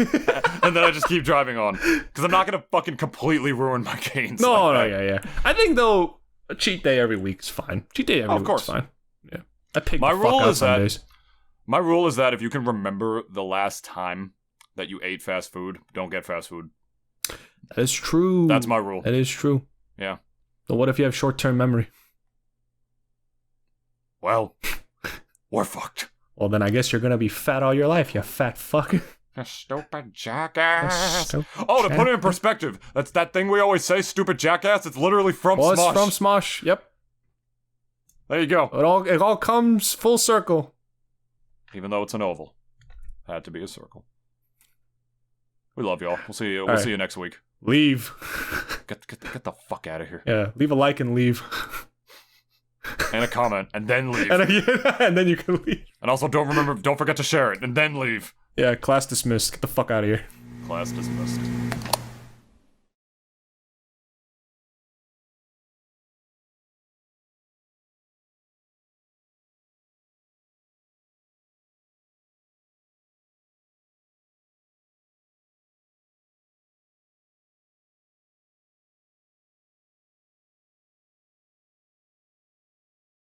and then I just keep driving on because I'm not gonna fucking completely ruin my gains. No, yeah. I think though a cheat day every week is fine. Cheat day every week is fine. Yeah, I pick my rule is that days. My rule is that if you can remember the last time that you ate fast food, don't get fast food. That is true. That's my rule. That is true. Yeah. So what if you have short-term memory? Well, we're fucked. Well, then I guess you're gonna be fat all your life, you fat fuck. You stupid jackass. To put it in perspective, that's that thing we always say, stupid jackass. It's literally from Smosh. It's from Smosh. Yep. There you go. It all comes full circle. Even though it's an oval, had to be a circle. We love y'all. We'll see you. We'll see you next week. Leave. Get the fuck out of here. Yeah. Leave a like and leave. And a comment, and then leave. And then you can leave. And also, don't forget to share it, and then leave. Yeah, class dismissed. Get the fuck out of here. Class dismissed.